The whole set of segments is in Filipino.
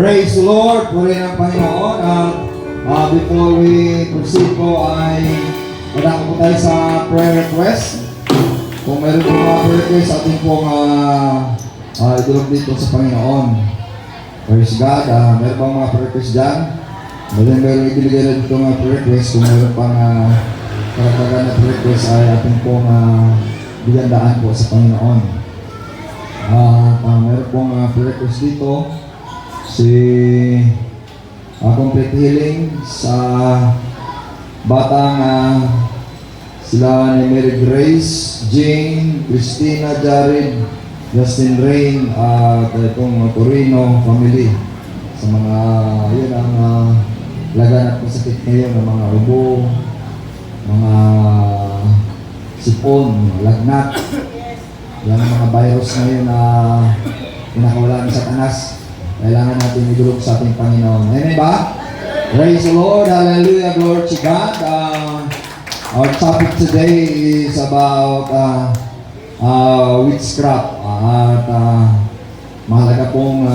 Praise the Lord, puri ng Panginoon. Before we proceed po ay madako po tayo sa prayer request. Kung meron po mga prayer request, ating pong idulog dito sa Panginoon. Praise God. Meron bang mga prayer request dyan? Meron ibinigay na dito mga prayer request. Kung meron pang karagdagan na prayer request ay ating pong bigyan daan po sa Panginoon. Meron pong prayer request dito. Si complete healing sa batang sila ni Mary Grace, Jane, Christina, Jared, Justin Rain, at itong Torino family. Sa mga yun ang laganap ng sakit ngayon ng mga ubo, mga sipon, lagnat. Yan ang mga virus ngayon na pinakawalan ng Satanas. Kailangan natin idulog sa ating Panginoon. Amen ba? Praise the Lord. Hallelujah. Glory to God. Our topic today is about witchcraft. At mahalaga pong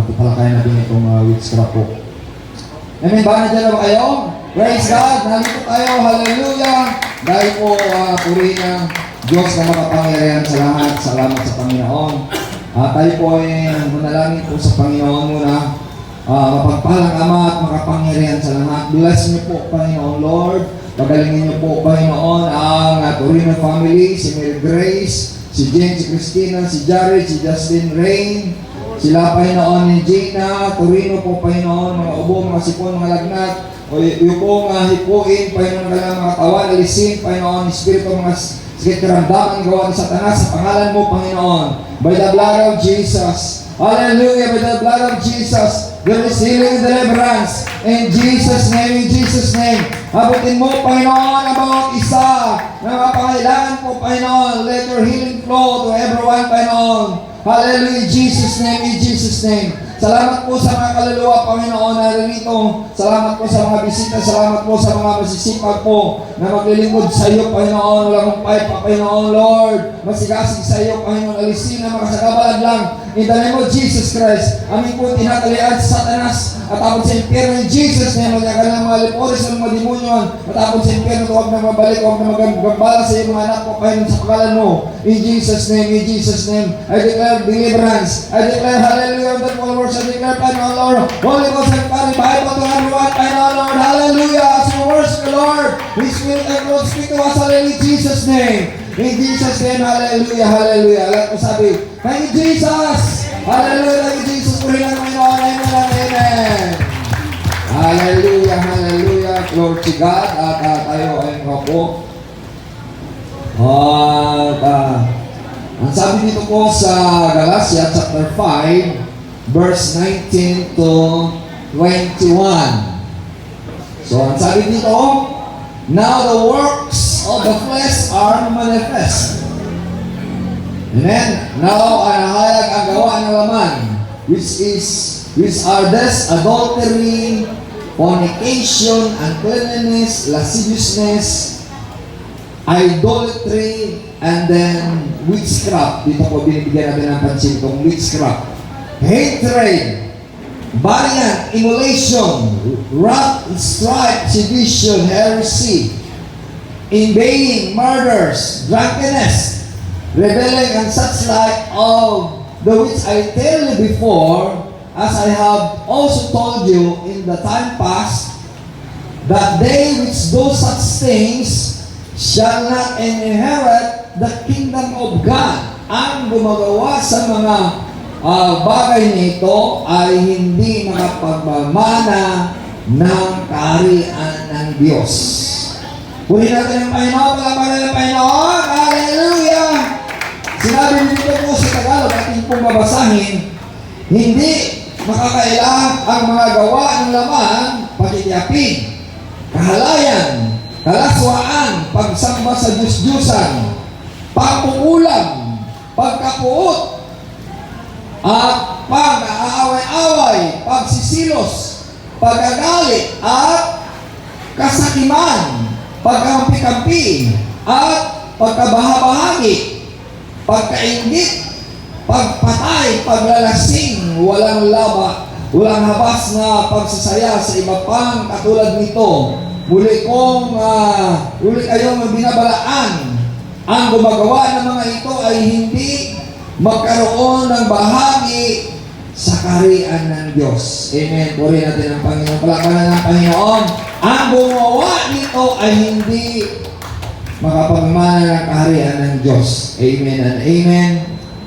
tutalakayan natin itong witchcraft po. Amen ba? Nandiyan na ba kayo? Praise God. Nandito tayo. Hallelujah. Dahil po purihin ng Diyos na makapangyarihan sa lahat. Salamat sa Panginoon. Tayo po ay manalangin po sa Panginoon muna. Mapagpalang Ama at makapangyarihan sa lahat. Bless niyo po, Panginoon Lord. Pagalingin niyo po, Panginoon, ang Torino family, si Mary Grace, si Jane, si Christina, si Jared, si Justin Rain, sila, Panginoon, ni Gina, Torino po, Panginoon, mga ubo, mga sipon, mga lagnat, o yung pong hipuin, Panginoon, kailangan mga katawan, alisin, Panginoon, Espiritu, mga sakit karamdaman, gawa ni Satanas, sa pangalan mo, Panginoon. By the blood of Jesus. Hallelujah. By the blood of Jesus. There is healing and deliverance. In Jesus' name. In Jesus' name. Abutin mo, Panginoon, ang bawat isa na mapangailangan po, Panginoon. Let your healing flow to everyone, Panginoon. Hallelujah. In Jesus' name. In Jesus' name. Salamat po sa mga kaluluwa, Panginoon, na narito. Salamat po sa mga bisita. Salamat po sa mga masisipag po na maglilingkod sa iyo, Panginoon. Walang umpay pa, Panginoon, Lord. Masigasig sa iyo, Panginoon. Alisin na makasagabalag lang. In the name of Jesus Christ, amin po tinatalian sa Satanas at tapos sa impyerno in Jesus name. Magyagal ng mga liporis ng mga demonyon at tapos sa impyerno, huwag na mabalik, huwag na magambala sa iyo mga anak po, Panginoon, sa pangalan mo. In Jesus name, in Jesus name, I declare deliverance. I declare hallelujah. That followers, I declare, Panginoon, Lord, Holy Ghost and Father, Bible to everyone, Panginoon, Lord, hallelujah. As we worship the Lord, His Spirit and Lord, speak to us, hallelujah, in Jesus name. In Jesus name, hallelujah, hallelujah. Alam ko sabi, thank you, Jesus. Hallelujah, thank you, Jesus. Purihin ang Panginoon. Amen, amen. Hallelujah, hallelujah. Glory to God. At tayo ay po. At ang sabi dito po sa Galatia chapter 5, verse 19 to 21. So, ang sabi dito, now the works of the flesh are manifest. Amen. Now, nahalag ang gawa ng laman, which are this adultery, fornication, uncleanness, lasciviousness, idolatry, and then witchcraft. Dito po binibigyan natin ng pansin itong witchcraft. Hatred, variant, emulation, wrath, strife, sedition, heresy, invading, murders, drunkenness, rebelling, and such like of the which I tell you before, as I have also told you in the time past, that they which do such things shall not inherit the kingdom of God. Ang gumagawa sa mga bagay nito ay hindi makapagmamana ng kaharian ng Diyos. Purihin natin ang Panginoon, palapalan ng Panginoon. Hallelujah! Sinabi dito po sa Tagalog, ating pong babasahin, hindi makakailang ang mga gawa ng laman, pagtitiyapin, kahalayan, kalaswaan, pagsamba sa Diyos-Diyusan, pagkukulam, pagkapuot, at pag-aaway-away, pagsisilos, pagagalit, at kasakiman, pagkampi-kampi, at pagkabahabahagi, pagkaingit, pagpatay, paglalasing, walang walang habas na pagsasaya sa iba pang katulad nito. Muli kayong binabalaan. Ang gumagawa ng mga ito ay hindi magkaroon ng bahagi sa kaharian ng Diyos. Amen. Purihin natin ang Panginoon. Palakpakan ng Panginoon. Ang gumawa nito ay hindi makapagmana ng kaharian ng Diyos. Amen and amen.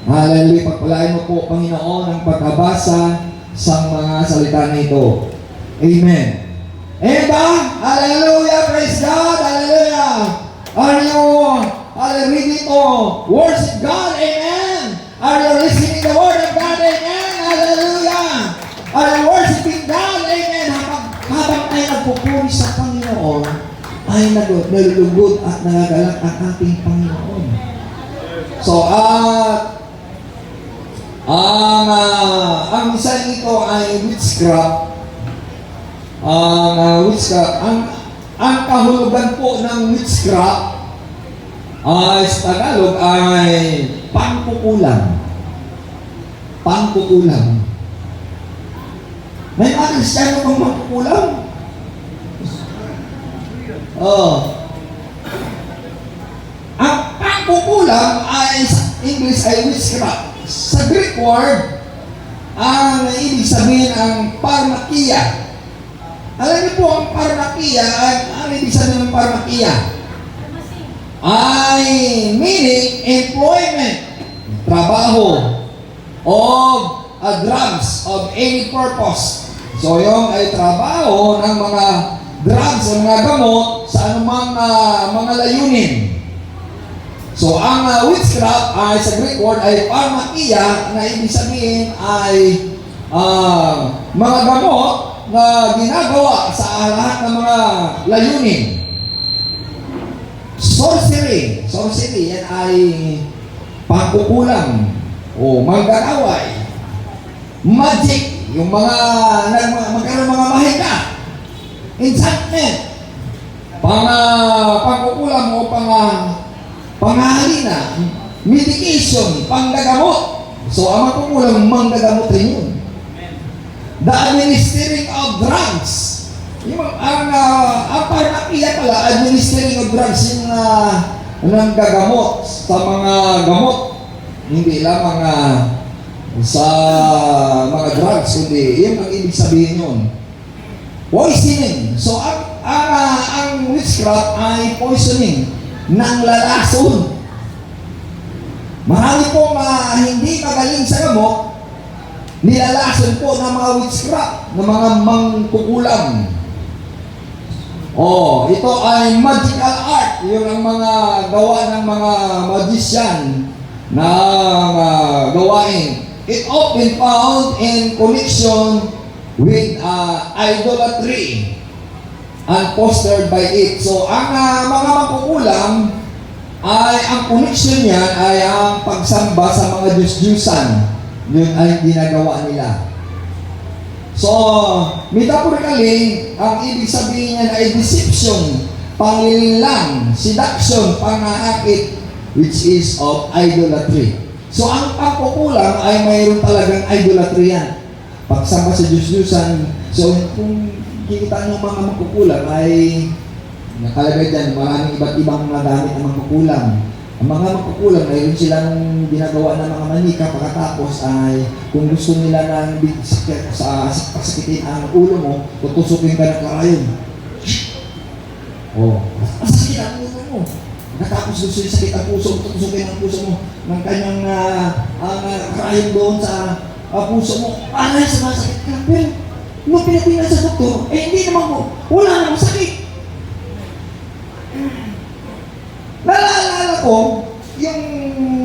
Hallelujah. Pagpalain mo po, Panginoon, ang pagkabasa sa mga salita nito. Amen. Amen ba? Hallelujah. Praise God. Hallelujah. Are you ready to worship God? Amen. Are you listening the word of God? Amen. Hallelujah. Are you worshiping God? Amen. Habang tayo nagpupuri sa Panginoon, ay nalulugod at nagagalak ang ating Panginoon. So, ang isa nito ay witchcraft. Ang kahulugan po ng witchcraft sa Tagalog ay pangkukulam. Pangkukulam. May mga Kristiyano pang mangkukulam? Ang pangkukulam ay sa English ay witchcraft. Sa Greek word, ang ibig sabihin ang parmakia. Alam niyo po, ang parmakia, ang ibig sabihin ng parmakia ay meaning employment, trabaho, of drugs of any purpose. So yung ay trabaho ng mga drugs o mga gamot sa anumang mga layunin. So ang witchcraft ay sa Greek word ay pharmakia, na ibig sabihin ay mga gamot na ginagawa sa lahat ng mga layunin. Sorcery, yan ay pangkukulam o manggagaway. Magic, yung magkaroon mga mahika. Enchantment, pangkukulam o pangahalina. Medication, panggagamot. So ang magkukulam, manggagamot rin yun. The administering of drugs. Ang parmakia pala, administering of drugs, yung gagamot sa mga gamot. Hindi lamang sa mga drugs, kundi yun ang ibig sabihin yun. Poisoning. So, ang witchcraft ay poisoning ng lalason. Marami pong hindi magaling sa gamot, nilalason po ng mga witchcraft, ng mga mangkukulam. Ito ay magical art. Yun ang mga gawa ng mga magician na gawain. It often found in connection with idolatry and fostered by it. So, ang mga mangkukulam ay ang connection niyan ay ang pagsamba sa mga Diyos-Diyusan. Yun ay ginagawa nila. So, metaphorically, ang ibig sabihin niyan ay deception, panglilang, seduction, panghaakit, which is of idolatry. So, ang pangkukulam ay mayroon talagang idolatry yan. Pagsamba sa Diyos-Diyusan. So, kung kikita nyo mga mangkukulam ay nakalagay dyan, maraming iba't ibang mga gamit ng mangkukulam. Ang mga mangkukulam, mayroon silang ginagawa ng mga manika, pagkatapos ay kung gusto nila ng pasakitin ang ulo mo, tutusukin ka ng karayon. Pasakit ang ulo mo. Pagkatapos gusto yung sakit ang puso, tutusukin ang puso mo ng kanyang karayon doon sa puso mo. Aray, sumasakit ka. Pero, nung pinatingnan sa doktor, hindi naman mo, wala namang sakit. Naalala ko, yung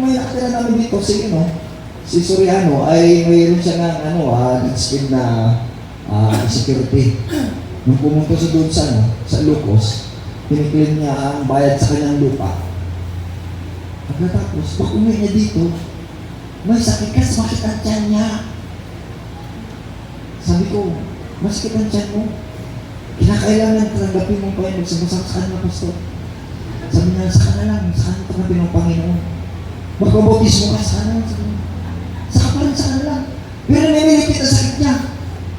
may nakatira namin dito, si Soriano, ay mayroon siya ng lead na security. Nung pumunta sa doon sa Lucos, piniklaim niya ang bayad sa kanyang lupa. Pagkatapos, pag umuwi niya dito, may sakit ka, sumakit ang tiyan niya. Sabi ko, masakit ang tiyan mo. Kinakailangan tanggapin mo pa yung magsabasak sa kanila, Pastor. Sabi niya, sa kanila lang, sa kanila tanggapin ng Panginoon. Magpabautismo ka sa kanila. Saka pa rin sa kanila. Pero namimilipit ang sakit niya.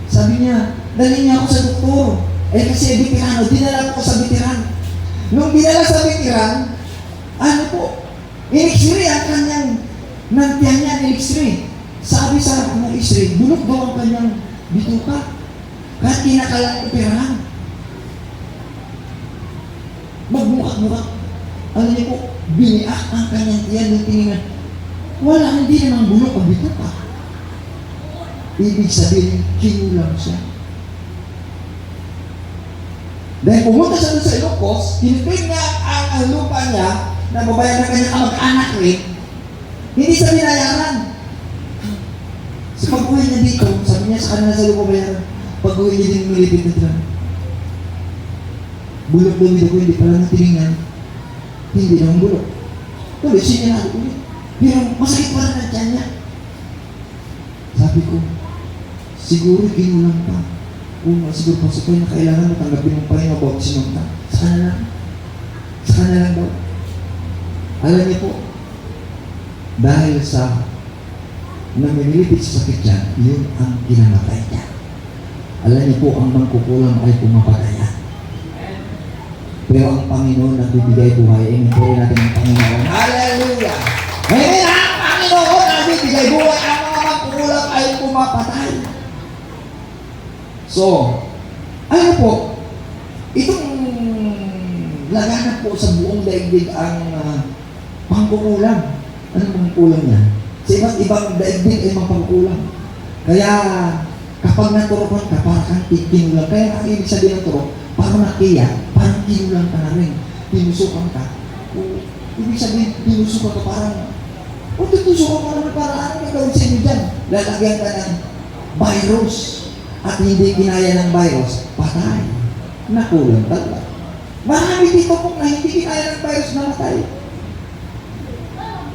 Sabi niya, dali niya ako sa doktor. Eh kasi veterano, dinala ko sa veteran. Nung dinala sa veteran, ano po, in-x-ray ang kanyang nantiyan niya, in-x-ray. Sabi sa x-ray, bulok daw ang kanyang bituka. Kahit kinakalang operahan. Magmukat-mukat. Alam niyo po, biniak ang kanyang tiyan ng tingingan. Wala, hindi naman bulok ang bituka. Ibig sabihin, kinulang siya. Dahil pumunta siya doon sa Ilocos, kinipin niya ang lupa niya na babayan ng kanyang kamag-anak rin, hindi siya binayaran. Sa pag-uwi niya dito, sabi niya sa kanila sa lupa bayaran, pag-uwi niya din nilipit na dito. Bulok daw nito ko, hindi pala nang tinignan. Hindi naman bulok. Tuloy, sinilado ulit. Pero masakit pa rin ang tiyan niya. Sabi ko, siguro kinulang pa. Kung siguro pa sa kayo na kailangan mo tanggapin mo pa rin about sinunta. Sa kana lang. Sa kana lang daw. Alam niyo po, dahil sa namimilipit sa sakit niya, yun ang kinamatay niya. Alam niyo po, ang mangkukulang ay pumapataya. Pero ang Panginoon ang bibigay buhay, i-pray natin ang Panginoon. Hallelujah! Ngayon ang Panginoon ang bibigay buhay, ang mga mangkukulang ay pumapatay. So, ano po, itong laganap po sa buong daigdig ang pangkukulang. Anong pangkukulang niya? Sa iba't ibang daigdig ay mapangkulang. Kaya, kapag naturokan ka, parang kang kinulang. Kaya ang ibig sabihin ng turok, parang nakiya, parang kinulang ka na rin. Tinusukan ka. O, ibig sabihin, tinusukan ka parang, o tinusukan ka naman parang ano ka gawin sa inyo dyan? Lalagyan ka ng virus. At hindi kinaya ng virus, patay. Nakulang talaga. Marami dito kung na hindi kinaya ng virus, namatay.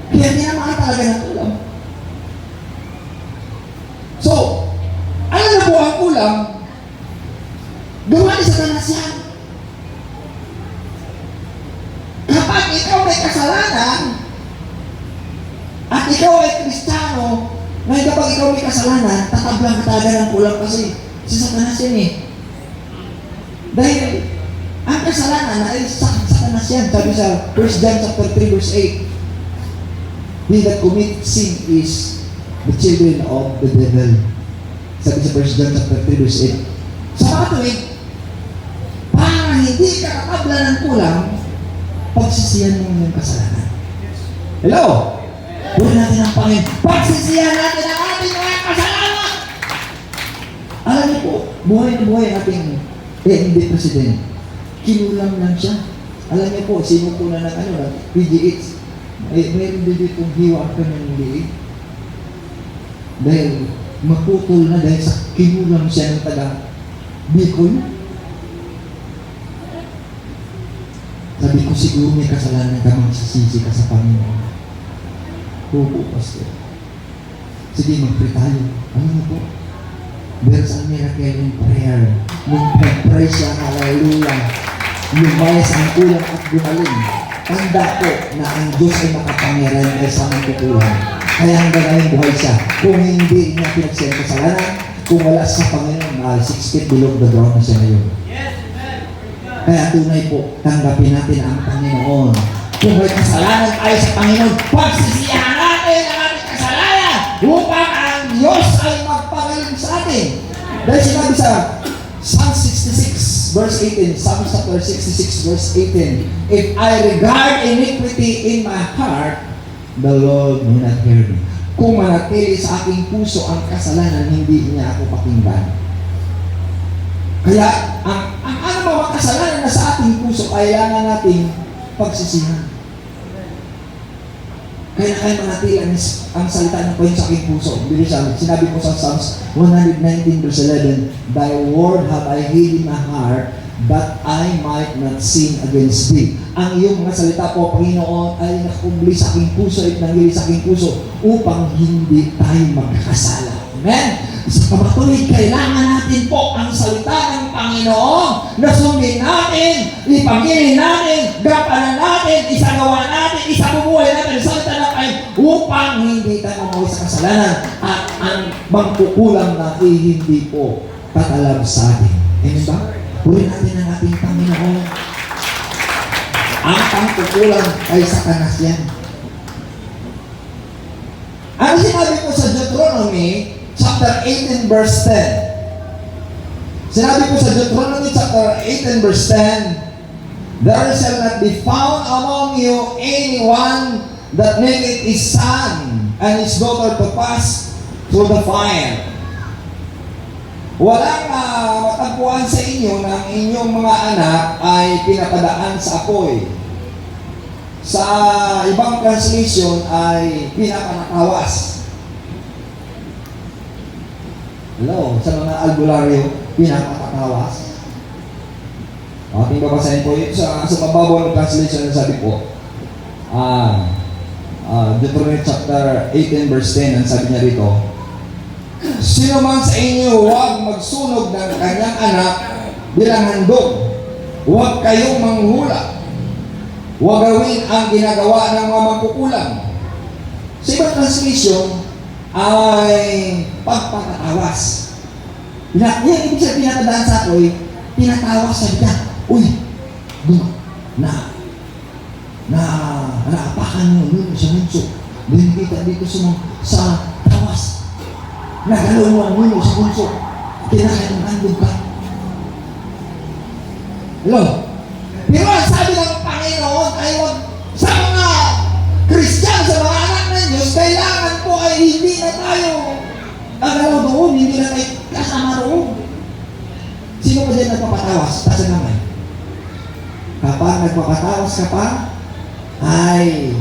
Kaya tinamaan talaga ng kulang. So, ano na po ang kulang? Gawa ni Satanas yan. Kapag ikaw may kasalanan, at ikaw ay Kristiyano, ngayon kapag ikaw may kasalanan, tatablang ka talaga ng kulang kasi si Satanas yan eh. Dahil ang kasalanan ay Satanas yan. Sabi sa 1 John chapter 3 verse 8, he that commits sin is the children of the devil. Sabi sa 1 John chapter 3 verse 8. Sa mga tuwid, para hindi ka katabla ng kulang, pagsisiyan mo yung kasalanan. Hello? Buhay natin ang Panginoon. Pagsisiyan natin ang ating mga kasalanan. Alam niyo po, buhay na buhay ating hindi president. Kinulang lang siya. Alam niyo po, sino po na ng PGH. Mayroon din dito hiwa ka ng liit. Dahil maputol na dahil sa kinulang siya ng taga Bicol. Sabi ko siguro may kasalanan ka, magsasisi ka sa Panginoon. Oo, Pastor. Sige, mag-pray tayo. Ano na po? There's a miracle in prayer. Nung pag-pray siya, hallelujah, lumayas ang kulang at gumaling. Tanda ko na ang Diyos ay makapangyarihan ay sa mangkukulang. Kaya hanggang ngayon buhay siya. Kung hindi niya pinagsiyan kasalanan, kung wala sa Panginoon, 6 feet below the ground na siya ngayon. Kaya tunay po, tanggapin natin ang Panginoon. Kung may kasalanan tayo sa Panginoon, pagsisiyahan natin ang ating kasalanan upang ang Diyos ay magpagaling sa atin. Dahil sinabi sa Psalm 66 verse 18, Psalm chapter 66 verse 18, if I regard iniquity in my heart, the Lord will not hear me. Kung manatili sa aking puso ang kasalanan, hindi niya ako pakinggan. Kaya, ang ano mga kasalanan na sa ating puso, kailangan nating pagsisihan. Kaya manatili ang salita ng Panginoon sa aking puso. Sinabi ko sa Psalms 119 verse 11, thy word have I hid in my heart, that I might not sin against thee. Ang iyong mga salita po, Panginoon, ay nakubli sa aking puso at nangyili sa aking puso upang hindi tayo magkakasala. Amen? Sa pamatuloy, kailangan natin po ang salita ng Panginoon na sundin natin, ipangilin natin, gapanan natin, isagawa natin, isabubuhay natin ang salita ng Panginoon upang hindi tayo mamuhay sa kasalanan at ang mangkukulang na hindi po tatalab sa atin. Amen ba? Puri natin ang ating Panginoon. Ang pangkukulang ay sa kanas yan. Ano sinabi ko sa Deuteronomy chapter 18 verse 10? Sinabi ko sa Deuteronomy chapter 18 verse 10, there shall not be found among you anyone that maketh his son and his daughter to pass through the fire. Walang matagpuan sa inyo na ang inyong mga anak ay pinapadaan sa apoy. Sa ibang translation ay pinapanatawas. Hello, sa mga albularyo, pinapatawas. Ating babasahin po yun sa mababaw ng translation na sabi po. Deuteronomy chapter 18 verse 10, ang sabi niya rito, sino man sa inyo huwag magsunog ng kanyang anak bilang handog. Huwag kayong manghula. Huwag gawin ang ginagawa ng mga mangkukulam. Sa ibang translation ay pagpapatawas. Yung ibig sabihin pinatadaan sa apoy, pinatawas sa biya. Uy, naapakan mo nun sa munso. Binigita dito sa tawas. Nagalaw mo ang mulo sa bunso. Kinakailangan ka. Hello? Pero ang sabi ng Panginoon ay wag sa mga Christian, sa mga anak ng Diyos, kailangan po ay hindi na tayo nagalaw doon, hindi na tayo kasama doon. Sino pa dyan nagpapatawas? Tasa naman. Kapag nagpapatawas ka pa, ay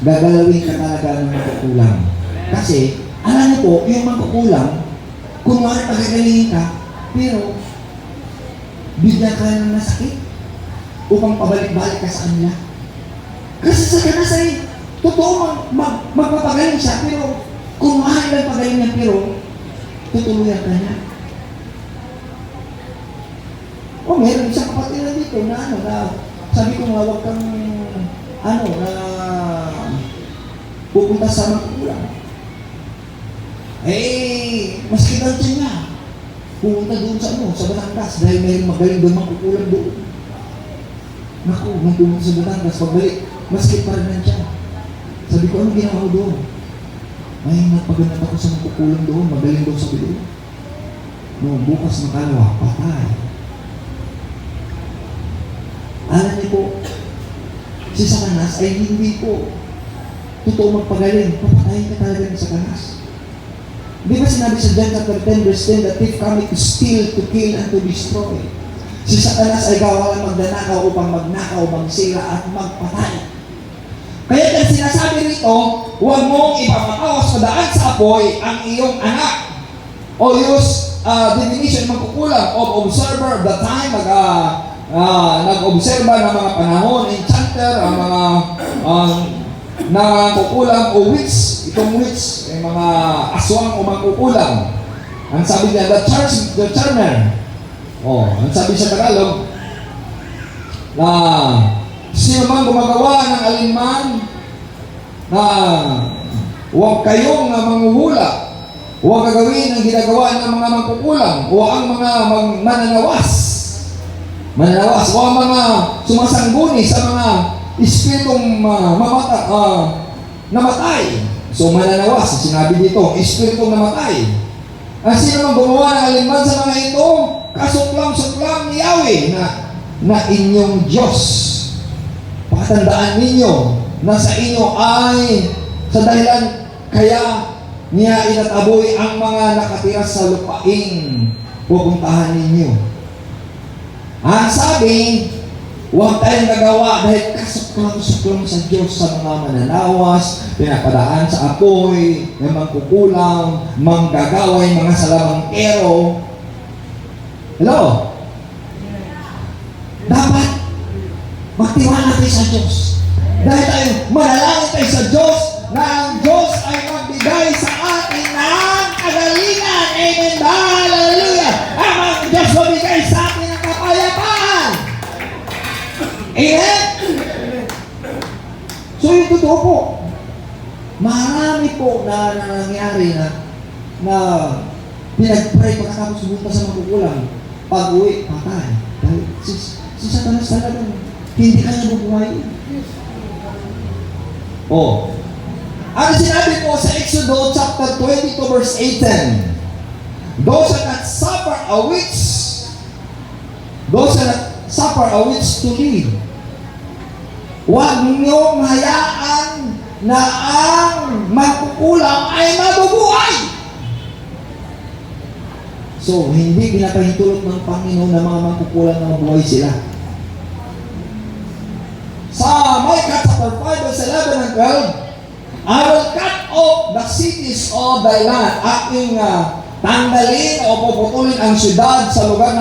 gagalawin ka talaga ng magkukulang. Kasi, alam niyo po, yung magkukulang, kung pagagalingin ka, pero bigla ka ng nasakit upang pabalik-balik ka sa kanila. Kasi sa kanas ay totoo magpapagaling siya, pero kung mahal lang pagaling niya, pero tutuluyan ka niya. O meron isang kapatid na dito na sabi ko nga, huwag kang pupunta sa magkukulang. Maski daw siya niya, pumunta doon sa Batangas dahil may magaling doon magkukulang doon. Naku, nung pumunta sa Batangas, pagbalik, maski pa rin siya. Sabi ko, ano ginawa ko doon? Ay, nagpaganap ako sa magkukulang doon, magaling doon sa bilo. No, bukas makalawa, patay. Alam niyo po, si Satanas ay hindi po totoo magpagaling, papatayin ka talaga sa Satanas. Di ba sinabi sa John chapter 10 verse 10, the thief cometh to steal, to kill, and to destroy. Si Satanas ay gawa lang magdanakaw upang magnakaw, magsira, at magpatay. Kaya ang sinasabi rito, huwag mong ipapatawas padaan sa apoy ang iyong anak. O use definition magkukulang of observer of the time, nag-obserba ng mga panahon, enchanter, ang mga kukulang o witch, itong witch, yung mga aswang o magkukulang. Ang sabi niya, the charmer. Ang sabi sa Tagalog, na sino man gumagawa ng alinman na huwag kayong manghuhula, huwag gagawin ang ginagawa ng mga magkukulang o ang mga mananawas, o ang mga sumasangguni sa mga espiritong namatay. So mananawas, sinabi dito, espiritong namatay. Ang sino man gumawa ng alinman sa mga ito, kasuklang-suklang ni Yahweh na inyong Diyos. Pakatandaan ninyo na sa inyo ay sa dahilan kaya niya inataboy ang mga nakatira sa lupaing pupuntahan ninyo. Ang sabi, huwag tayong gagawa dahil kasuklang-suklang sa Diyos sa mga mananawas, pinapadaan sa apoy, ng mangkukulang, manggagaway, mga salamangkero. Hello? Dapat magtiwala tayo sa Diyos. Dahil tayo, manalangin tayo sa Diyos na ang Diyos ay magbigay sa atin ng kagalingan. Amen ba? Hallelujah! Ang Diyos magbigay sa atin ng kapayapaan. Amen? So yung totoo po, marami po na nangyari na Pinag-pray pagkatapos pumunta sa magugulang. Pag-uwi, patay. Dahil si Satanas talaga, hindi kanya bubuhayin. Oh. Ano sinabi po sa Exodus chapter 22 verse 18? Those that not suffer a witch, those that not suffer a witch to live. Huwag niyong hayaan na ang magkukulang ay mabubuhay. So, hindi pinapahintulot ng Panginoon na mga magkukulang na mabuhay sila. Sa Micah chapter 5 verse 11 and 12, I will cut off the cities of thy land. Aking tanggalin o puputulin ang syudad sa lugar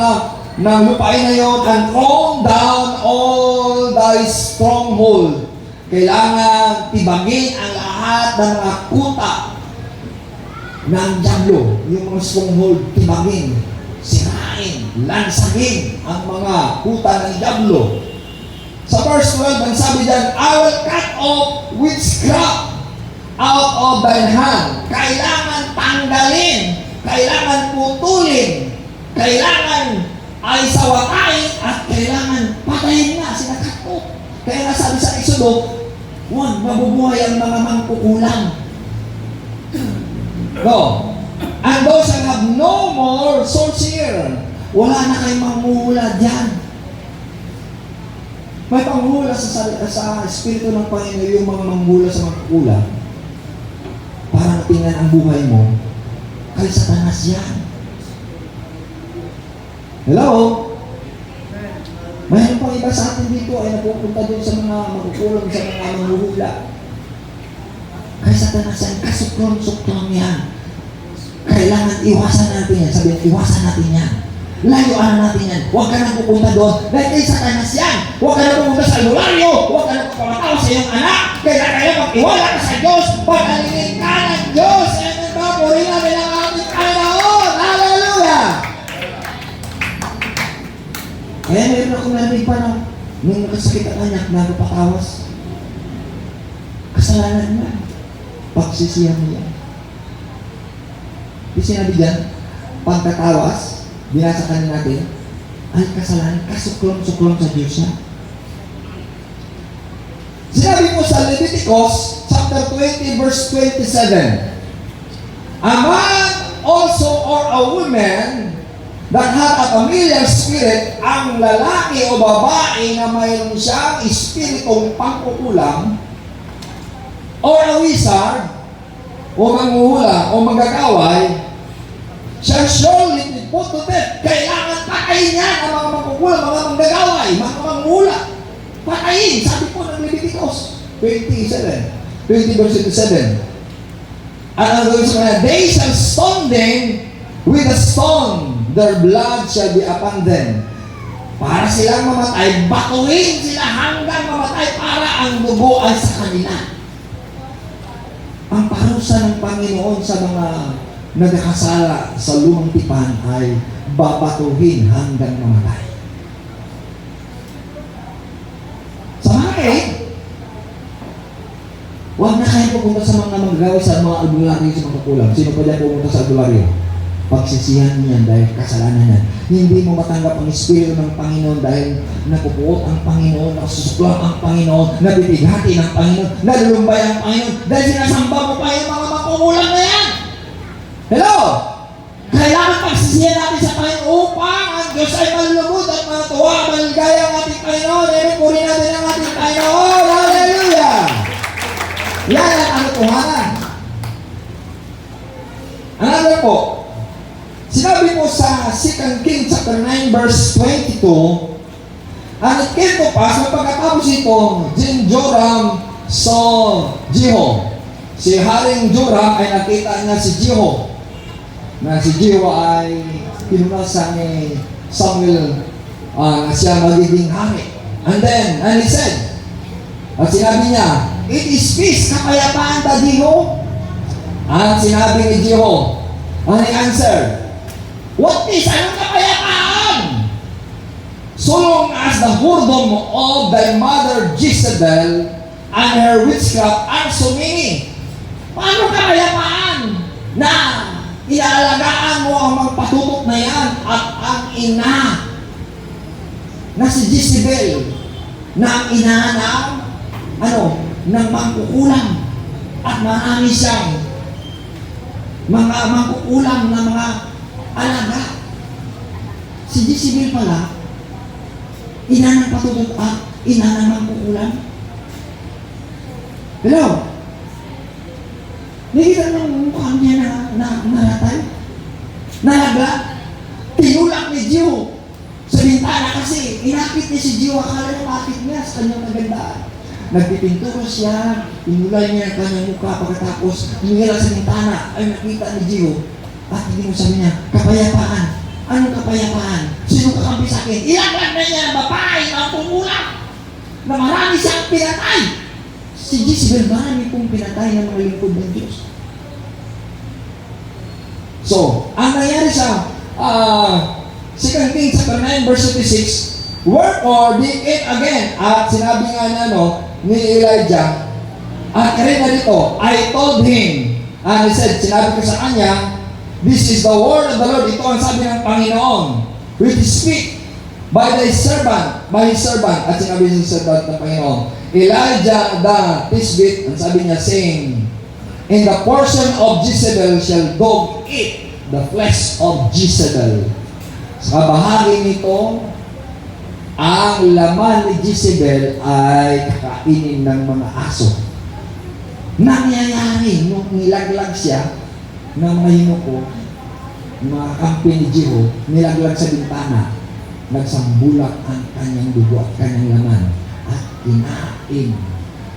ng lupain na yon and throw down all thy stronghold. Kailangan tibagin ang lahat ng mga kuta ng diablo. Yung mga stronghold, tibagin, sirain, lansagin ang mga kuta ng diablo. Sa verse 12, ang sabi dyan, I will cut off witchcraft out of thine hand. Kailangan tanggalin, kailangan putulin, kailangan ay sawatain, at kailangan patayin nga, sinakat off. Kaya nga sabi sa Exodus, huwag mabubuhay ang mga mangkukulang. No. And those that have no more sorcerer, wala na kayong manghuhula dyan. May panghula sa Espiritu ng Panginoon yung mga manghula sa mangkukulang para tingnan ang buhay mo kay Satanas yan. Hello? Mayroon pang iba sa atin dito ay napupunta doon sa mga magkukulang, sa mga manghuhula. Kay Satanas yan, kasuklong-suklong yan. Kailangan iwasan natin yan. Sabihin, iwasan natin yan. Layuan natin yan. Huwag ka nang pupunta doon. Dahil kay Satanas yan. Huwag ka nang pupunta sa albularyo. Huwag ka nang pumatawa sa iyong anak. Kaya mag-iwala ka sa Diyos. Pag-alingin ka ng Diyos. Amen ba? Purihin namin ang ating Panginoon. Hallelujah! Kaya meron akong narinig pa na nung nakasakit ang anak na napatawas. Kasalanan niya. Pagsisiyan niya. Yung sinabi dyan, pagkatawas, binasa ka natin, ay kasalanan, kasuklong-suklong sa Diyos siya. Sinabi po sa Leviticus, chapter 20, verse 27, a man also or a woman that had a familiar spirit, ang lalaki o babae na mayroon siyang espiritong pangkukulang, or a wizard, o manghuhula, o magagaway, shall surely be put to death. Kailangan patayin niya ang mga mangkukulang, mga manggagaway, mga manghuhula. Patayin, sabi po ng Leviticus 20 verse 27. And ang gawin sa kanila, they shall stone them with a stone, their blood shall be upon them. Para silang mamatay, batuhin sila hanggang mamatay para ang dugo ay sa kanila. Ang parusa ng Panginoon sa mga nagkakasala sa lumang tipan ay babatuhin hanggang mamatay. Sa mga huwag na kayo pupunta sa mga magagawa sa mga albularyo sa mga kulang. Sino pa dyan pupunta sa albularyo? Pagsisihan niyan dahil kasalanan niyan. Hindi mo matanggap ang Espiritu ng Panginoon dahil napupuot ang Panginoon, nasusuklap ang Panginoon, nabibighati ng Panginoon, nalulumbay ang Panginoon, dahil sinasamba mo pa yung mga makukulang na yan. Hello? Kailangan pagsisihan natin sa Panginoon upang ang Diyos ay malulugod at matuwa, maligaya ang ating Panginoon. Puri natin ang ating Panginoon. Hallelujah! Yan ang katotohanan. Ano po? Sinabi po sa 2 Kings chapter 9 verse 22, and it came to pass na pagkatapos ito, Joram saw Jeho. Si Haring Joram ay nakita niya si Jeho. Na si Jeho ay pinunasan ni Samuel na siya magiging hari. And he said, at sinabi niya, it is peace, kapayapaan ta, Jeho? At sinabi ni Jeho, and he answered, what is anong kapayapaan? So long as the whoredom of thy mother Jezebel and her witchcraft are so many. Paano kapayapaan na inaalagaan mo ang magpatutok na yan at ang ina na si Jezebel na ang ina ng mangkukulam at marami siyang mga mangkukulam na mga alaga. Si Jezebel pala, ina ng patutok at ina ng mangkukulam. Hello? Nakita ng mukha niya na nalatay? Nalagla? Tinulak ni Diyo sa bintana kasi inakit niya si Diyo. Akala niya makakit niya sa kanyang kagandaan. Nagpipintura siya, inulay niya ang kanyang mukha pagkatapos hinila sa bintana ay nakita ni Diyo. At hindi mo sabi niya, kapayapaan. Anong kapayapaan? Sino kakampi sa akin? Ilaglag na niya ang babae ang pumulak na marami siyang pinatay. Si Jezebel, marami pong pinatay ng mga lingkod ng Diyos. So, ang nangyari sa 2 Kings chapter 9 verse 36, wherefore they ate again. At sinabi nga ni Elijah, at rin na dito, I told him, and he said, sinabi ko sa kanya, this is the word of the Lord. Ito ang sabi ng Panginoon, which speak by his servant. At sinabi sa servant ng Panginoon, Elijah the Tishbite, ang sabi niya, saying, in the portion of Jezebel shall dog eat the flesh of Jezebel. Sa bahagi nito, ang laman ni Jezebel ay kakainin ng mga aso. Nangyayari nung nilaglag siya ng mga hinuko, mga kampi ni Jeho, nilaglag sa bintana, nagsambulak ang kanyang dugo at kanyang laman at kinain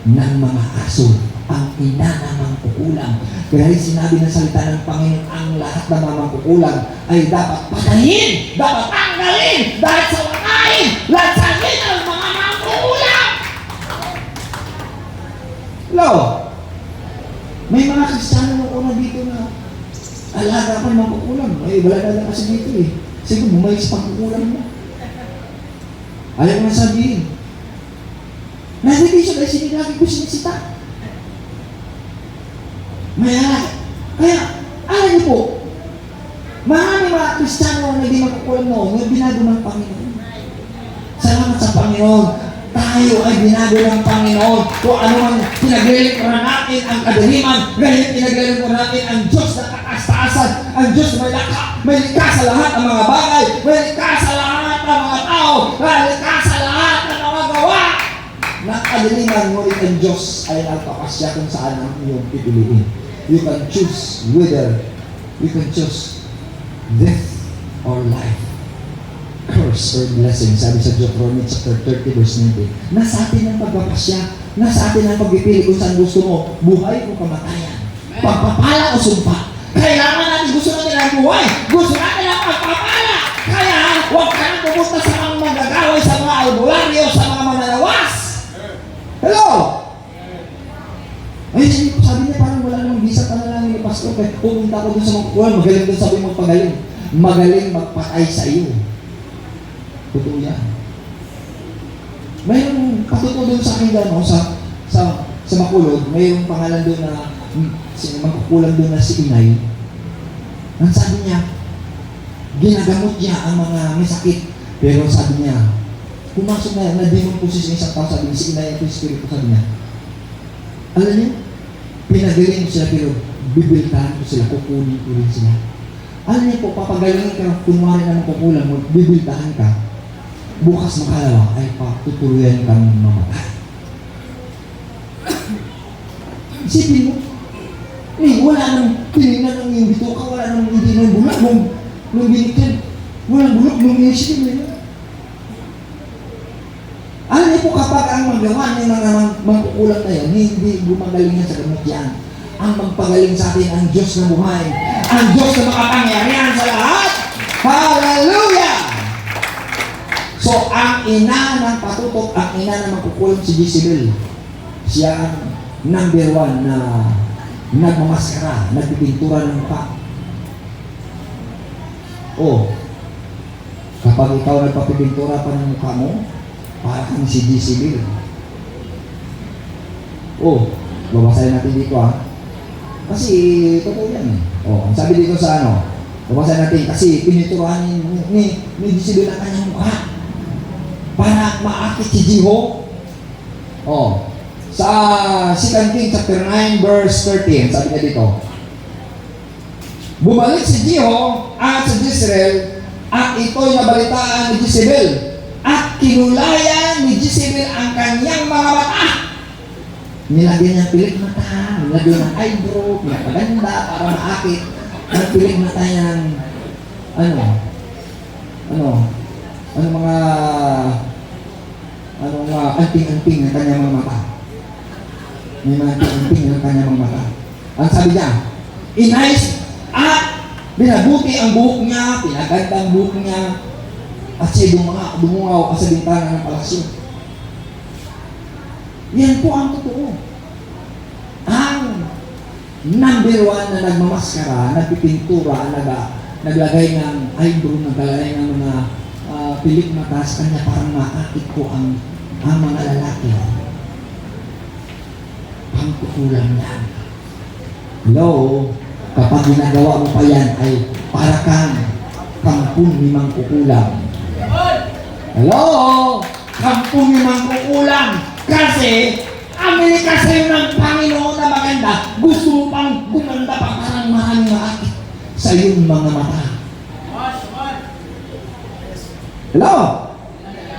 ng mga aso ang ina ng mangkukulam. Kaya sinabi ng salita ng Panginoon, ang lahat ng mga mangkukulam ay dapat patayin, dapat tanggalin, dahil sa wakain, lansanin ang mga mangkukulam. Hello? May mga Kristiyano nung una dito na alaga pa ng mangkukulam. Ay, wala na lang kasi dito eh. Siguro bumayos pangkukulam mo. Ayaw mo na sabihin. Nasa-division ay sinilagi ko sinisita. Kaya, alam niyo po, marami mga Kristiyano na hindi magkukulam noon, yung binago ng Panginoon. Salamat sa Panginoon. Tayo ay binago ng Panginoon. Kung ano man pinaglilingkuran natin ang kadaliman, ngayon pinaglilingkuran natin ang Diyos na kakastaasan, ang Diyos may likas sa lahat ng mga bagay, may likas sa lahat ng mga tao, may likas sa lahat ng mga gawa. Nakadaliman, ngunit ang Diyos ay nagpapasya kung saan ang iyong pipiliin. You can choose whether you can choose death or life, curse or blessing. Sabi sa Deuteronomy chapter 30 verse 19. Nasa atin ang pagpapasya, nasa atin ang pagpipili kung saan gusto mo, buhay o kamatayan, pagpapala o sumpa. Kailangan natin, gusto natin ang buhay, gusto natin ang pagpapala. Kaya huwag ka nang pumunta sa mga magagaway, sa mga albularyo, sa mga mananawas. Hello? Ay, sabi niya parang wala namang visa pa na lang ni Pastor. Kaya pumunta ko dun sa mangkukulam, magaling dun sabi mo pagaling. Magaling magpatay sa iyo. Totoo yan. Mayroong patuto dun sa akin gano'n, sa Makulog, mayroong pangalan dun na magkukulam dun na si Inay. Ang sabi niya, ginagamot niya ang mga may sakit. Pero sabi niya, pumasok na demon possession isang tao, sabi niya, si Inay ang Espiritu, sabi niya, alam niyo, pinagaling ko sila pero bibiltahan ko sila, kukunin ko rin sila. Alam niyo po, papagalingin ka, kunwari na kukulang mo, bibiltahan ka, bukas makalawa ay patutuloyan kang mamatay. Isipin mo, wala nang tinignan ng iyong bituka, wala nang hindi nang bulak, nung binikyan, walang bulak, nung isipin mo yun. Alam niyo po, kapag ang magawa ng mga mangkukulam na yan, hindi gumagaling yan sa gamot yan. Ang magpagaling sa atin, ang Diyos na buhay. Ang Diyos na makapangyarihan sa lahat. Hallelujah! So, ang ina ng patutok, ang ina ng mangkukulam si Jezebel, siya ang number 1 na nagmamaskara, nagpipintura ng mukha. Kapag ikaw nagpapipintura pa ng mukha mo, para kang si Jezebel. Babasahin natin dito Kasi, totoo yan. Ang sabi dito sa Babasahin natin kasi pinituruan ni Jezebel ang kanyang mukha para maakit si Jeho. Oh, sa 2 Kings chapter 9 verse 13, sabi niya dito, bumalik si Jeho at si Jezreel at ito'y nabalitaan ni Jezebel at kinulayan ni Jezebel ang kanyang mga mata. Nilagyan niya pilik mata, nilagyan ng eyebrow, pinapaganda para maakit ang pilik mata niyang mga anting-anting ng kanyang mga mata. May mga anting-anting ng kanyang mga mata. Ang sabi niya, inayos at binabuti ang buhok niya, pinaganda ang buhok niya, at siya dumungaw sa bintana ng palasyo. Yan po ang totoo. Ang number one na nagmamaskara, nagpipintura, naglagay ng eyebrow, naglagay ng mga pilik mata sa kanya para makakit ko ang mga lalaki. Pangkukulang yan. Hello? Kapag ginagawa mo pa yan ay para kang kampun ni mangkukulang. Hello? Kampun ni mangkukulang. Kasi amili ka sa'yo ng Panginoon na maganda. Gusto mo pang gumanda pa parang maraming maakit sa iyong mga mata. Hello?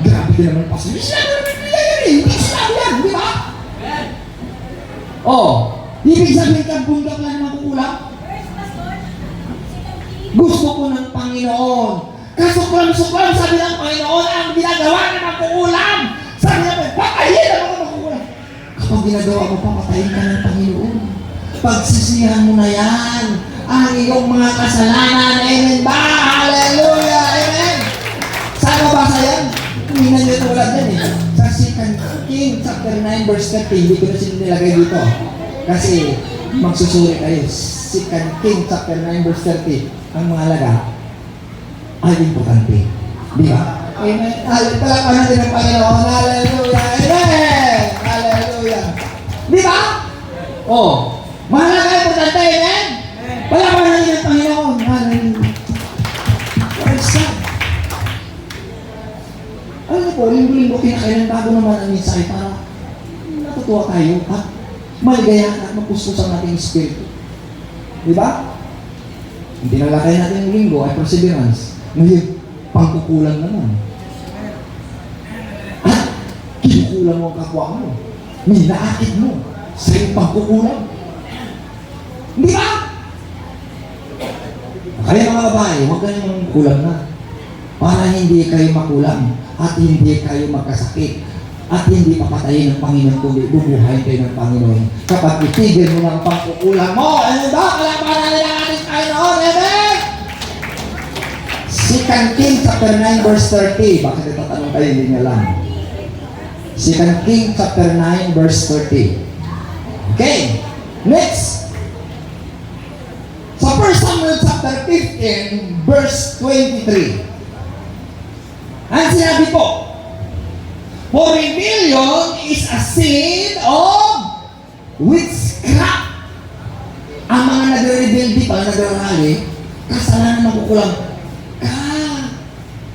Grabe ka naman pa. Hindi sila yan, di ba? Oh, ibig sabihin kang bundok lang naman kukulang. Gusto ko ng Panginoon. Kasuklam-suklam sabi ng Panginoon ang ginagawa na magkukulang. Sabi niya, patayin ang mga magkukulang. Kapag ginagawa mo, papatayin ka ng Panginoon. Pagsisihan mo na yan ang iyong mga kasalanan. Amen ba? Hallelujah! Amen! Saan mabasa yan? Tingnan nyo ito wala dyan eh. Sa 2 Kings chapter 9 verse 30, hindi ko na sila nilagay dito. Kasi magsusuri kayo. 2 Kings chapter 9 verse 30, ang mga alaga ay importante. Di ba? Amen. Palakpan natin ang Panginoon. Hallelujah. Amen. Hallelujah. Di ba? Oh. Mahalaga, importante. Amen. Palakpan natin ang Panginoon. Hallelujah. Praise God. Alam po, linggo-linggo kinakailan bago naman ang mensahe para natutuwa tayo at maligayahan at mapustos ang ating espiritu. Di ba? Hindi nalakay natin yung linggo ay perseverance. Ngayon, pangkukulang naman. At kinukulang mo ang kapwa mo. Minaakit mo sa iyong pangkukulang. Di ba? Kaya mga babae, huwag kayong kulang na. Para hindi kayo makulang at hindi kayo magkasakit at hindi papatayin ng Panginoon kundi bubuhay kayo ng Panginoon. Kapag itigil mo ng pangkukulang mo, ano ba? Kalapanan nila ang ating Panginoon. Amen! 2 Kings chapter 9 verse 30. Bakit itatanong kayo? Hindi nyo alam. 2 Kings chapter 9 verse 30. Okay. Next. Sa 1 Samuel chapter 15 verse 23. Ang sinabi po, for rebellion is a sin of witchcraft. Ang mga nagre-rebelde pa, nagre-rally, kasalanan makukulang.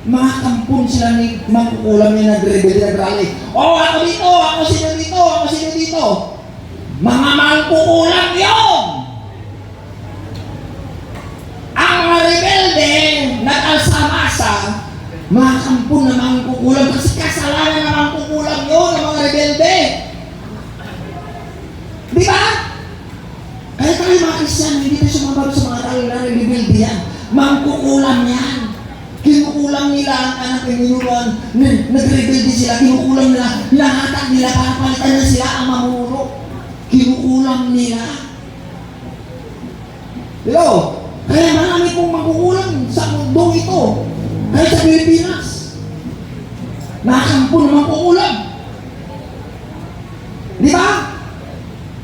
Mga kampun sila ni makukulang yung nagre-rebelde, nag-rally. Oh, ako dito, ako sino dito, ako sino dito. Mga makukulang yun. Ang mga rebelde, nag-alsamasa, mga kampun na mangkukulang kasi kasalanan na mangkukulang yun ng mga rebelde. Di ba? Kaya tayo mga Kristiyan, hindi tayo sumabaro sa mga tao na rebelde yan. Mangkukulang yan. Kinukulang nila ang anak ng inuruan. Nagrebelde sila, kinukulang nila. Hinahatak nila para palitan na sila ang mamuro. Kinukulang nila. Hello? Kaya marami pong mangkukulang sa mundo ito. Kahit sa Pilipinas, nakakampo naman kukulang. Di ba?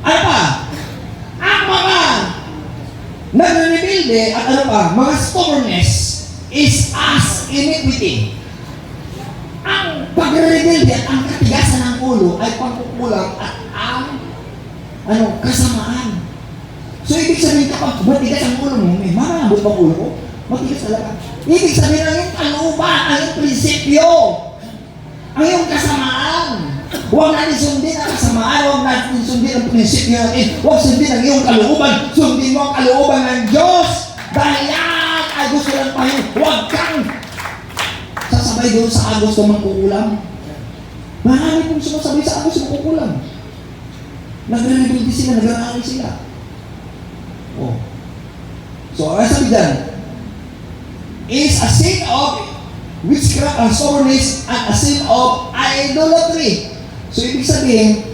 Ano pa? Ang mga nagre-rebelde at ano pa, mga stubbornness is as iniquity. Ang pagre-rebelde at ang katigasan ng ulo ay pangkukulang at ang kasamaan. So, ibig sabihin kapag matigas ang ulo mo, may marambot bang ulo ko? Matigas talaga. Ibig sabihin ang iyong kalooban, ang iyong prinsipyo, ang iyong kasamaan. Huwag natin sundin ang kasamaan, huwag natin sundin ang prinsipyo natin, huwag sundin ang iyong kalooban, sundin mo ang kalooban ng Diyos. Dahil yan ay gusto ng Panginoon. Huwag kang sasabay doon sa agos na mangkukulam. Marami pong sumasabay sa agos na mangkukulam. Nagre-rebelde sila, nag-aaral sila. Oh. So, ang sabi dyan, is a sin of witchcraft and stubbornness and a sin of idolatry. So, ibig sabihin,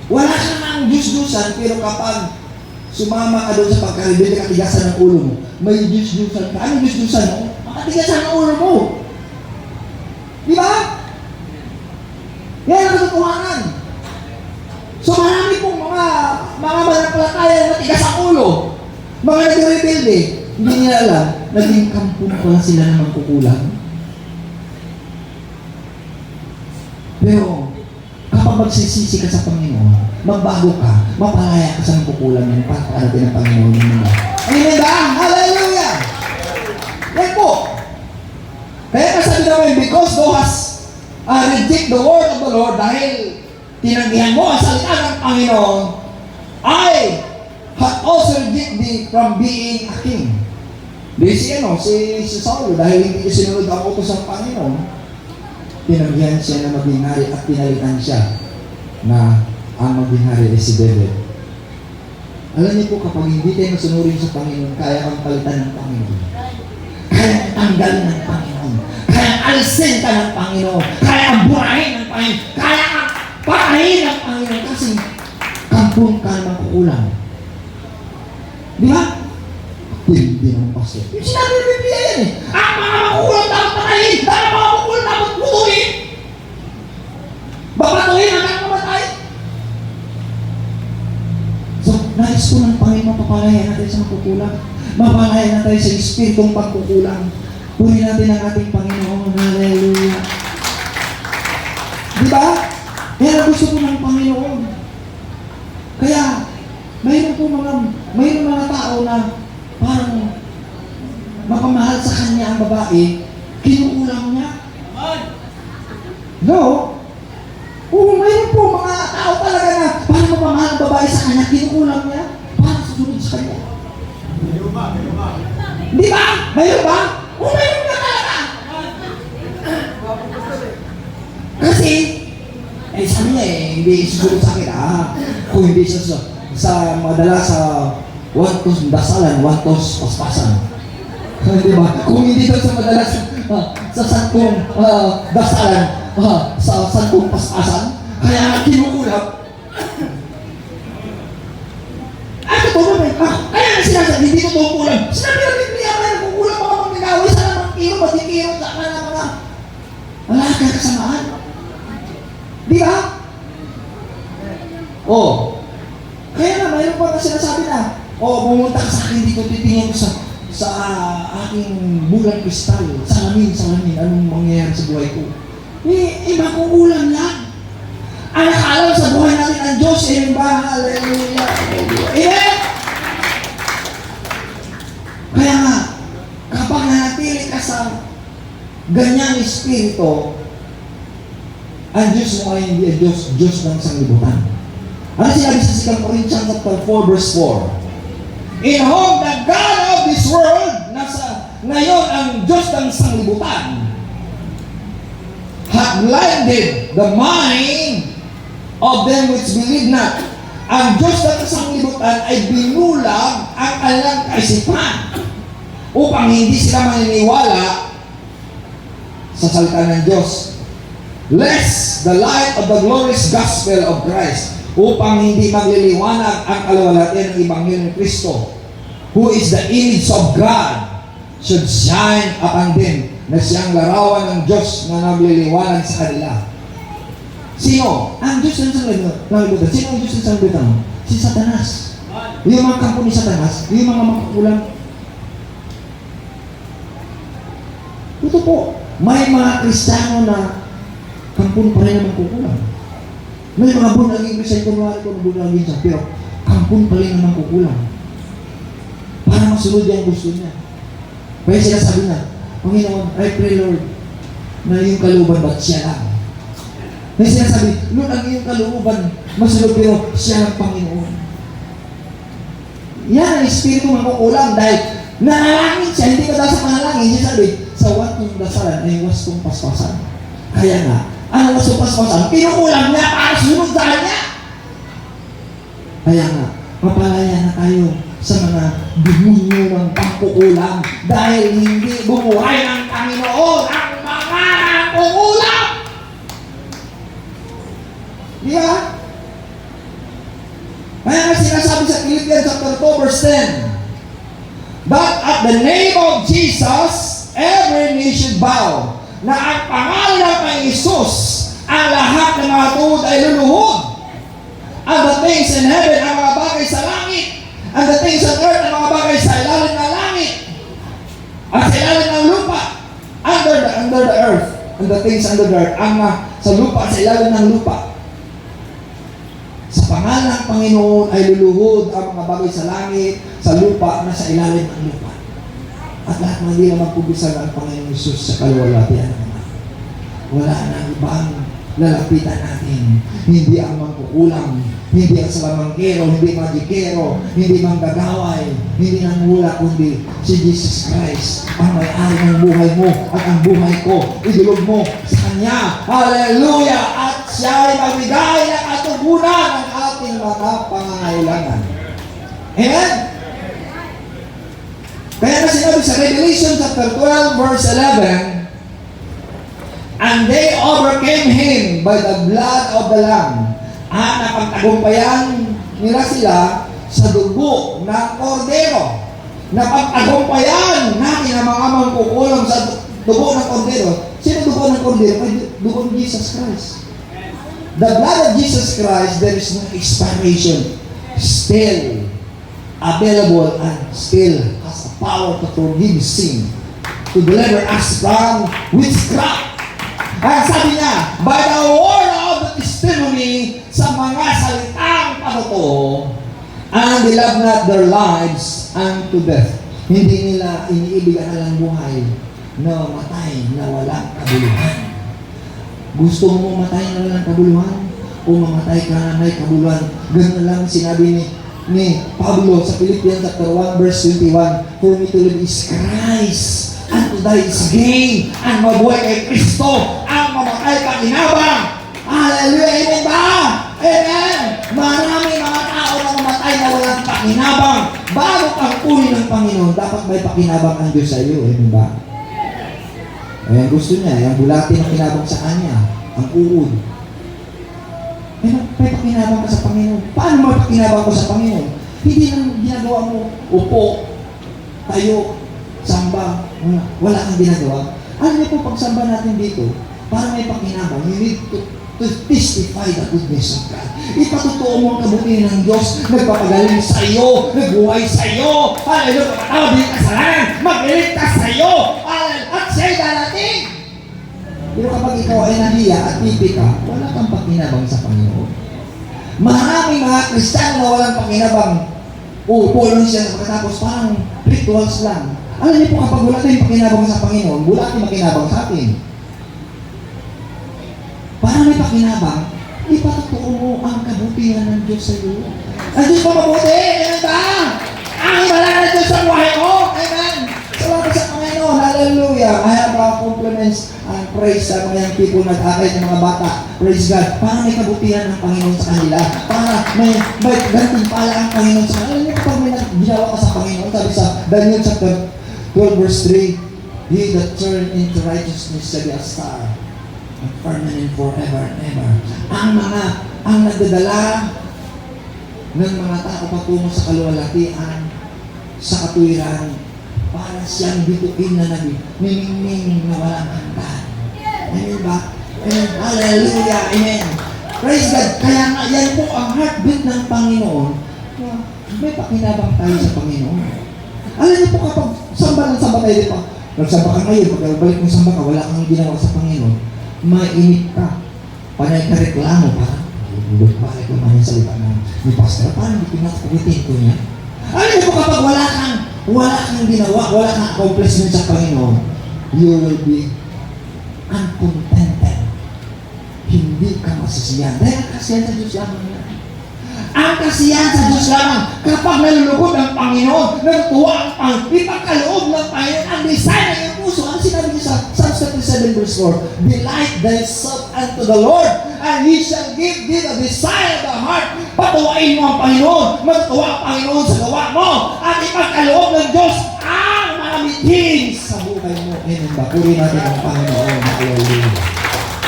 wala ka ng Diyos-Diyosan, pero kapag sumama ka doon sa pagkarebelde, katigasan ng ulo mo, may Diyos-Diyosan ka. Ano Diyos-Diyosan mo? Makatigasan ng ulo mo. Di ba? Yan ang katotohanan. So, marami pong mga manampalataya na matigas ang ulo. Mga nagre-rebelde, hindi nila alam, naging kampung pala sila na magkukulang. Pero, kapag magsisisi ka sa Panginoon, magbago ka, mapalaya ka sa magkukulang yan, pagkarating ng Panginoon mo. Amen ba? Hallelujah! Yan po. Kaya kasabi namin, because thou hast reject the word of the Lord, dahil tinanggihan mo ang salita ng Panginoon, I have also rejected thee from being a king. Di si Saulo, dahil hindi niya sinunod ang utos ng Panginoon, tinanggihan siya na maging hari at pinalitan siya na ang maging hari ay si David. Alam niyo po, kapag hindi tayo masunurin sa Panginoon, kaya kang palitan ng Panginoon. Kaya kang tanggalin ng Panginoon. Kaya kang alisin ka ng Panginoon. Kaya kang burahin ng Panginoon. Kaya kang patayin ng Panginoon kasi kampung ka naman kukulang. Di ba? Hindi naman pastor. Yung sinabi ng Biblia yan eh. Ang mga makukulang dapat patayin. Dahil mga makukulang dapat putuhin. Babatuhin hanggang mamatay. So, nais ko ng Panginoon, mapapalayan natin sa makukulang. Mapapalayan natin sa espiritong pagkukulang. Puri natin ang ating Panginoon. Hallelujah. Di ba? Yan ang gusto ko ng Panginoon. Kaya, mayroon mga tao na parang mapamahal sa kanya ang babae, kinukulang niya. No. Oo, mayroon po mga tao talaga na parang mapamahal ang babae sa kanya, kinukulang niya, parang susunod sa kanya. Mayroon ba? Di ba? Mayroon ba? Oo, mayroon na talaga. Kasi, sabi niya hindi susunod sa akin, kung hindi siya sa madala sa wantos dasalan, wantos paspasan. Di ba? Kung hindi daw sa madala sa santong dasalan, sa santong paspasan, kaya kinukulap. Totoo naman. Kaya nga sinasabi, hindi totoo kulang. Sinabi ng Biblia, kaya nagkukulang mga magnanaway sa namang kiro, matikiro, sa mga alaga kasamaan. Di ba? Kaya na, mayroon pa na sinasabi na, pumunta ka sa akin dito, titingin ko sa aking bulang kristal, salamin, anong mangyayari sa buhay ko. Makukulang lang. Ang nakaalam sa buhay natin ang Diyos, ba? Hallelujah. Amen? Kaya nga, kapag nanatili ka sa ganyang espiritu, ang Diyos mo ay hindi ang Diyos ng sanglibutan. Ano sinabi sa 2 Corinthians chapter 4 verse 4? In whom the God of this world, ngayon ang Diyos ng sanglibutan, hath blinded the mind of them which believe not. Ang Diyos ng sanglibutan ay binulag ang kanilang kaisipan upang hindi sila maniniwala sa salita ng Diyos. Lest the light of the glorious gospel of Christ, upang hindi magliliwanag ang kaluwalhatian ng Ebanghelyo ni Kristo, who is the image of God, should shine upon them, na siyang larawan ng Diyos na nagliliwanag sa kanila. Sino? Ang Diyos ng sanglibutan. Sino ang Diyos ng sanglibutan? Si Satanas. Yung mga kampo ni Satanas, yung mga makukulang. Ito po, may mga Kristiyano na kampon pa rin naman kukulang. May mga bunaging Kristiyan, kunwari ko ng bunaging siya, pero kampon pa rin naman kukulang. Para masunod yung gusto niya. Kaya sinasabi na, Panginoon, I pray Lord, na yung kalooban ba't siya lang? Kaya sinasabi, Lord, ang iyong kalooban, masunod pero siya lang Panginoon. Yan ang Espiritu makukulang dahil nanalangin siya, hindi ka dahil sa panalangin. Siya sabi, sa watong dasalan ay wastong paspasan. Kaya nga, ang wastong paspasan, pinukulang niya para sunod sa kanya. Kaya nga, mapalaya na tayo sa mga demonyo ng pangkukulang dahil hindi bumuhay ng Panginoon ang mga kukulang. Di ba? Kaya nga sinasabi sa Philippians chapter 2 verse 10, but at the name of Jesus, every knee should bow, na ang pangalan ng Panginoon Isus, ang lahat ng mga tuhod ay luluhod. And the things in heaven, ang mga bagay sa langit, and the things on earth, ang mga bagay sa ilalim ng langit, at sa ilalim ng lupa, under the earth, and the things under the earth, ang sa lupa, sa ilalim ng lupa. Sa pangalan ng Panginoon ay luluhod ang mga bagay sa langit, sa lupa, na sa ilalim ng lupa. At lahat ng hindi na magpubisan ang Panginoon Isus sa kaluwalhatian ng Ama. Wala na ibang lalapitan natin. Hindi ang mangkukulang, hindi ang salamangkero, hindi magikero, hindi manggagaway, hindi nangula, kundi si Jesus Christ, ang may-ari ng buhay mo at ang buhay ko. Idulog mo sa Kanya. Hallelujah! At siya ay magbigay ng katugunan ng ating mga pangangailangan. Amen? Kaya na sinabi sa Revelation chapter 12 verse 11, and they overcame him by the blood of the Lamb. At napagtagumpayan nila sila sa dugo ng kordero. Napagtagumpayan natin ang mga mangkukulang sa dugo ng kordero. Sino dugo ng kordero? Ay, dugo ng Jesus Christ. The blood of Jesus Christ, there is no expiration. Still available and still has the power to forgive sin, to deliver us from witchcraft. At sabi niya, by the word of the testimony, sa mga salitang patotoo, and they love not their lives unto death. Hindi nila iniibig ang alang buhay na matay na walang kabuluhan. Gusto mo matay na walang kabuluhan? O mamatay ka na may kabuluhan? Ganun lang sinabi ni Pablo sa Philippians chapter 1 verse 21, for me to live is Christ, and to die is gain, ang mabuhay kay Kristo, ang mamatay pakinabang. Hallelujah! Amen ba? Amen! Marami mga tao na mamatay na walang pakinabang. Bago kang puli ng Panginoon, dapat may pakinabang ang Diyos sa iyo. Amen ba? Ayan, gusto niya, yung bulati na kinabang sa Kanya, ang uod. May pakinabang ka sa Panginoon. Paano may pakinabang ko sa Panginoon? Hindi lang ginagawa mo, upo, tayo, samba, wala kang ginagawa. Alam niyo po, pagsamba natin dito, para may pakinabang, you need to testify the goodness of God. Ipatutuo mo ang kabutihan ng Diyos, nagpapagaling sa iyo, nagbuhay sa iyo, hallelujah, kapatawad din kasalanan, magliligtas sa iyo, at siya'y darating. Pero kapag ikaw ay nahiya at pipi ka, wala kang pakinabang sa Panginoon. Maraming mga Kristiyano na walang pakinabang, pulong siya pagkatapos parang rituals lang. Alam niyo po, kapag wala tayong pakinabang sa Panginoon, wala tayong makinabang sa atin. Para may pakinabang, ipatutuo mo ang kabutihan ng Diyos sa iyo. Ang Diyos pa mabuti! Amen ba? Ang himala ng Diyos sa buhay ko! Amen! Salamat sa Panginoon! Hallelujah! I have compliments and praise sa mga people nag-akay ng mga bata. Praise God! Para may kabutihan ng Panginoon sa kanila. Para may gantimpala ang Panginoon sa kanila. Alam niyo kapag may ginawa ka sa Panginoon, sabi sa Daniel chapter 12 verse 3, he that turn into righteousness shall be a star, and permanent forever and ever. Ang nagdadala ng mga tao patungo sa kaluwalhatian, sa katuwiran, para siyang bituin na nagmimingming na walang hanggan. Amen ba? Amen. Hallelujah. Amen. Praise God. Kaya nga, yan po ang heartbeat ng Panginoon. May pakinabang tayo sa Panginoon. Alam niyo po kapag samba ng samba tayo dito, nagsamba ka ngayon, pag balik mo samba ka, wala kang ginawa sa Panginoon, mainit ka. Panay ka reklamo pa. Balik naman yung salita ni Pastor. Paano hindi pinakulitin ko niya? Alam niyo po kapag wala kang wala kang ginawa, wala kang accomplishment sa Panginoon, you will be uncontented. Hindi ka masisiyan. Dahil ang kasiyahan sa Diyos lamang yan. Ang kasiyahan sa Diyos lamang kapag nalulugod ang Panginoon, natutuwa ang ipagkaloob ng Panginoon, ang design ng iyong puso. Ang sinabi niya sa Psalms 37 verse 4, delight thyself unto the Lord, and He shall give thee the desire of the heart. Patuwain mo ang Panginoon, matutuwa ang Panginoon sa gawa mo, at ipagkaloob ng Diyos ang mga meetings sa buhay mo. Amen. Bakuri natin ang Panginoon. Hallelujah.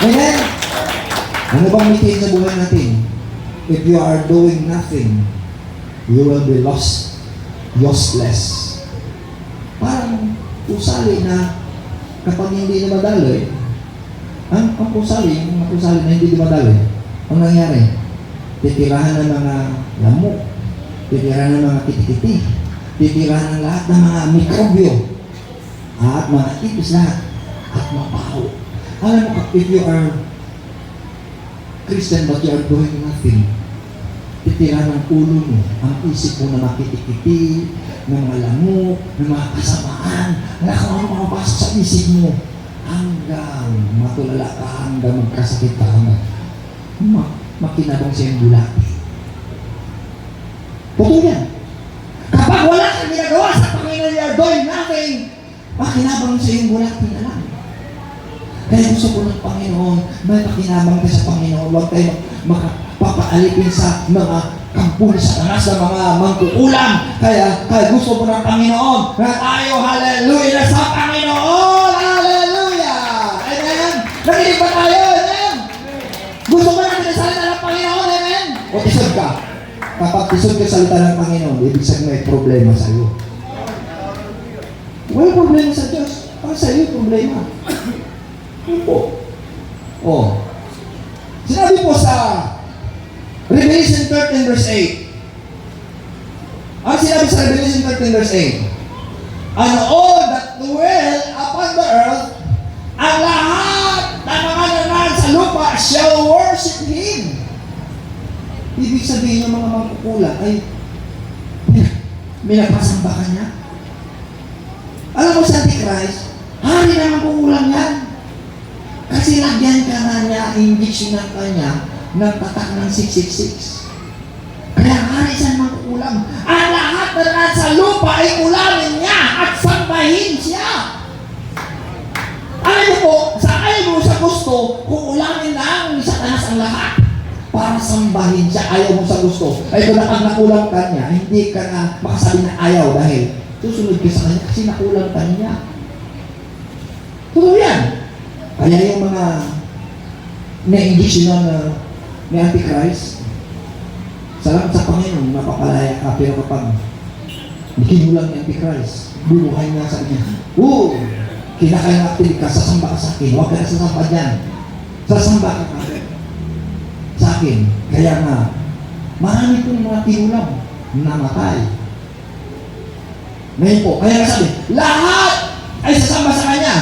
Amen. Ano bang meeting sa buhay natin? If you are doing nothing, you will be lost, useless. Parang pusali na kapag hindi dumadaloy, ang pusali, yung pusali na hindi dumadaloy, ang nangyari, titirahan ng mga lamok, titirahan ng mga kitikiti, titirahan ng lahat ng mga mikrobyo, at mga ipis lahat, at mabaho. Alam mo, if you are Christian but you are doing nothing, titira ng ulo mo, ang isip mo na makitikiti, ng mga lamok, ng mga kasamaan, na kung ano makapasok sa isip mo, hanggang matulala ka, hanggang magkasakit ka, hanggang makinabang sa iyong bulati. Totoo yan. Kapag wala kang ginagawa sa Panginoon, you are doing nothing, makinabang sa iyong bulati na lang. Kaya gusto ko ng Panginoon, may makinabang ka sa Panginoon, huwag tayo makapapaalipin sa mga kampuni sa tanas ng mga mangkukulam. Kaya gusto ko ng Panginoon na tayo, hallelujah, sa Panginoon, hallelujah! Amen? Nakinig ba tayo? Amen? Gusto mo natin ang salita ng Panginoon? Amen? O tisod ka. Kapag tisod ka salita ng Panginoon, ibig sabihin may problema sa iyo. Wala problema sa Diyos. Para sa iyo, problema. Po. Oh. Sinabi po sa Revelation 13 verse 8. Ang sinabi sa Revelation 13 verse 8. And all that dwell upon the earth, ang lahat ng mga nanan sa lupa shall worship Him. Ibig sabihin ng mga mangkukulam ay minapasamba ka niya. Alam mo sa Antichrist, hari na mangkukulam yan. Kasi lagyan ka na niya, injection ng kanya, ng tatak ng 666. Kaya hari siya mangkukulam. Ang lahat na nasa lupa ay ulamin niya at sambahin siya. Alam mo po, sa ayaw mo sa gusto, kung ulamin lang sa tanas ang lahat, para sambahin siya, ayaw mo sa gusto. Ay kung nakulang ka niya, hindi ka na makasabi na ayaw dahil susunod ka sa kanya kasi nakulang ka niya. Totoo yan. Kaya yung mga na-injection na ni Antichrist, salamat sa Panginoon, napapalaya ka, pero kapag kinulang ni Antichrist, bubuhay nga sa kanya, kinakain natin ka, sasamba ka sa akin, huwag ka na sasamba dyan. Sasamba ka sa akin. Kaya nga, marami pong mga kinulang, namatay. Ngayon po, kaya nga sabi, lahat ay sasamba sa kanya.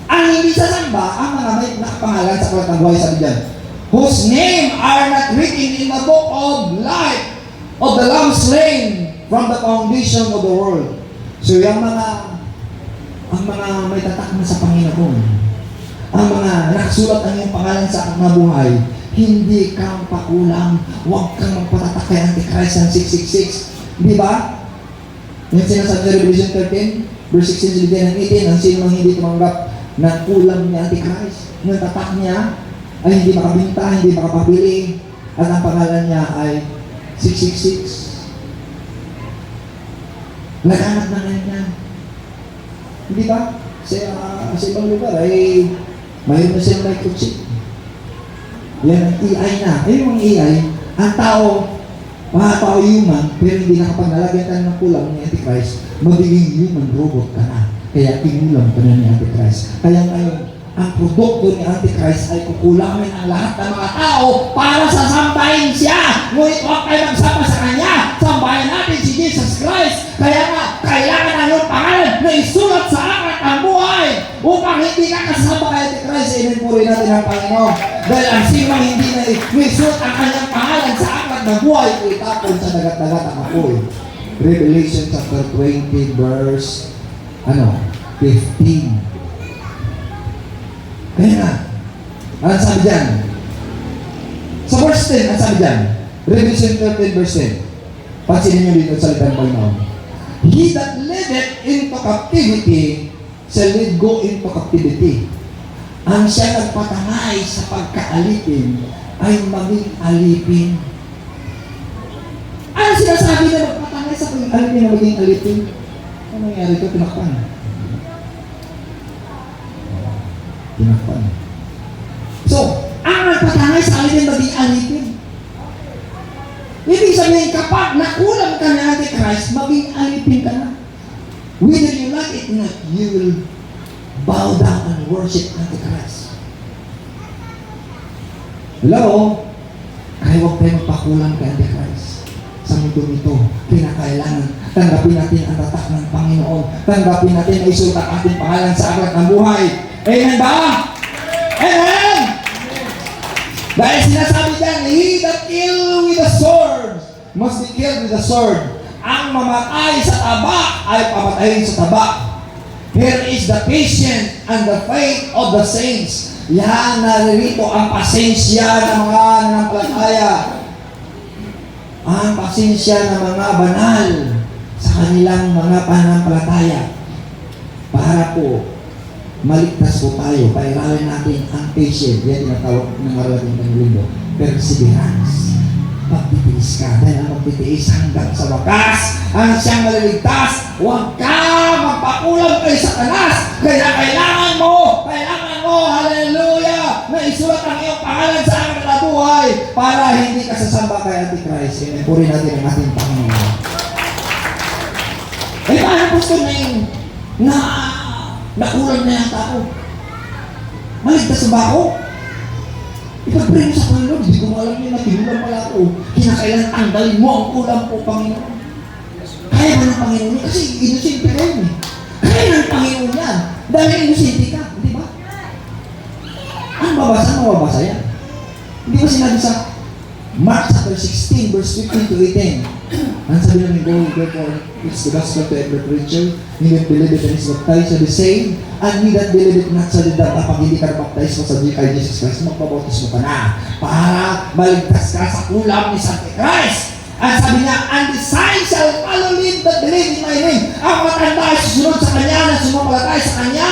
Ang hindi sasamba, ang mga may nakapangalan sa Aklat ng Buhay, sabi dyan, whose name are not written in the book of life of the Lamb slain from the foundation of the world. So yung ang mga may tatak na sa Panginoon, ang mga nakasulat ang iyong pangalan sa Aklat ng Buhay, hindi kang pakulang, huwag kang magpatatak kay Antichrist ng 666. Di ba? Yung sinasabi sa Revelation 13, verse 16, 17, and 18, ang sino mang hindi tumanggap na kulang ni Antichrist, yung tatak niya ay hindi makabinta, hindi makapabili, at ang pangalan niya ay 666. Naghanap na ngayon yan. Hindi ba? Sa ibang lugar ay mayroon na silang microchip. Yan ang AI na. Ayun ang AI, ang tao, mga tao human, pero hindi nakapagnalagyan tayo ng kulang ni Antichrist, magiging human robot ka na. Kaya tinulang ka na ni Antichrist. Kaya ngayon, ang produkto ni Antichrist ay kukulangin ang lahat ng mga tao para sasambahin siya. Ngunit huwag tayo magsama sa kanya. Sambahin natin si Jesus Christ. Kaya nga, kailangan na yung pangalan na isulat sa Aklat ng Buhay upang hindi ka kasama kay Antichrist. Inipuri natin ang Panginoon. Dahil ang sinong hindi na isulat ang kanyang pangalan sa Aklat ng Buhay, itapon sa dagat-dagat ang apoy. Revelation chapter 20 verse 15. Kaya nga, ano sabi dyan? Sa verse 10, ano sabi dyan? Revelation 13 verse 10. Pansinin nyo dito sa litan mo noon. He that leadeth into captivity shall lead go into captivity. Ang siya nagpatangay sa pagkaalipin ay maging alipin. Ano sinasabi na magpatangay sa pag-alipin na maging alipin? Ano nangyari ito? Pinakpan. Pinakpan. So, ang nagpatangay sa alipin maging alipin. Ibig sabihin, kapag nakulang ka na Antichrist, maging alipin ka na. Whether you like it or not, you will bow down and worship Antichrist. Hello? Kaya huwag tayo magpakulang kay Antichrist. Sa mundo nito, kinakailangan tanggapin natin ang tatak ng Panginoon. Tanggapin natin na isulat ang ating pangalan sa aklat ng buhay. Amen ba? Amen! Dahil sinasabi dyan, he that kill with the sword must be killed with the sword. Ang mamatay sa tabak ay pamatayin sa tabak. Here is the patience and the faith of the saints. Yan, naririto ang pasensya ng mga nanampalataya. Ang pasensya ng mga banal sa kanilang mga pananampalataya. Para po, maligtas po tayo, pairalin natin ang patient. Yan tinatawag ng marating ng lindo. Perseverance. Pagtitiis ka. Dahil ang pagtitiis hanggang sa wakas, ang siyang maliligtas. Huwag ka magpakulang kay Satanas. Kaya kailangan mo, hallelujah, na isulat ang iyong pangalan sa aking na buhay para hindi ka sasamba kay Antichrist. Amen. Puri natin ang ating Panginoon. Eh, paano gusto na yun? Nakulang na yung tao. Maligtas ba ako? Ipag-pray mo sa Panginoon. Hindi ko alam yun na tinulang pala ako. Kinakailan tanggalin mo ang kulang po, Panginoon. Kaya ba ng Panginoon? Kasi inosente ka yun eh. Kaya ng Panginoon yan. Dahil inosente ka. Di ba? Ang mabasa yan. Hindi ba sinabi sa Mark chapter 16 verse 15 to 18? Ang sabi namin, go, therefore, it's the gospel to every creature. He that believeth and is baptized shall be saved, and he that believeth not shall be damned. Kapag hindi ka baptized mo sa kay Jesus Christ, magpabautismo ka na para maligtas ka sa kulam ni Antichrist. At sabi niya, and the sign shall follow him that believe in my name. Ang matanda ay susunod sa kanya, na sumapalatay sa kanya.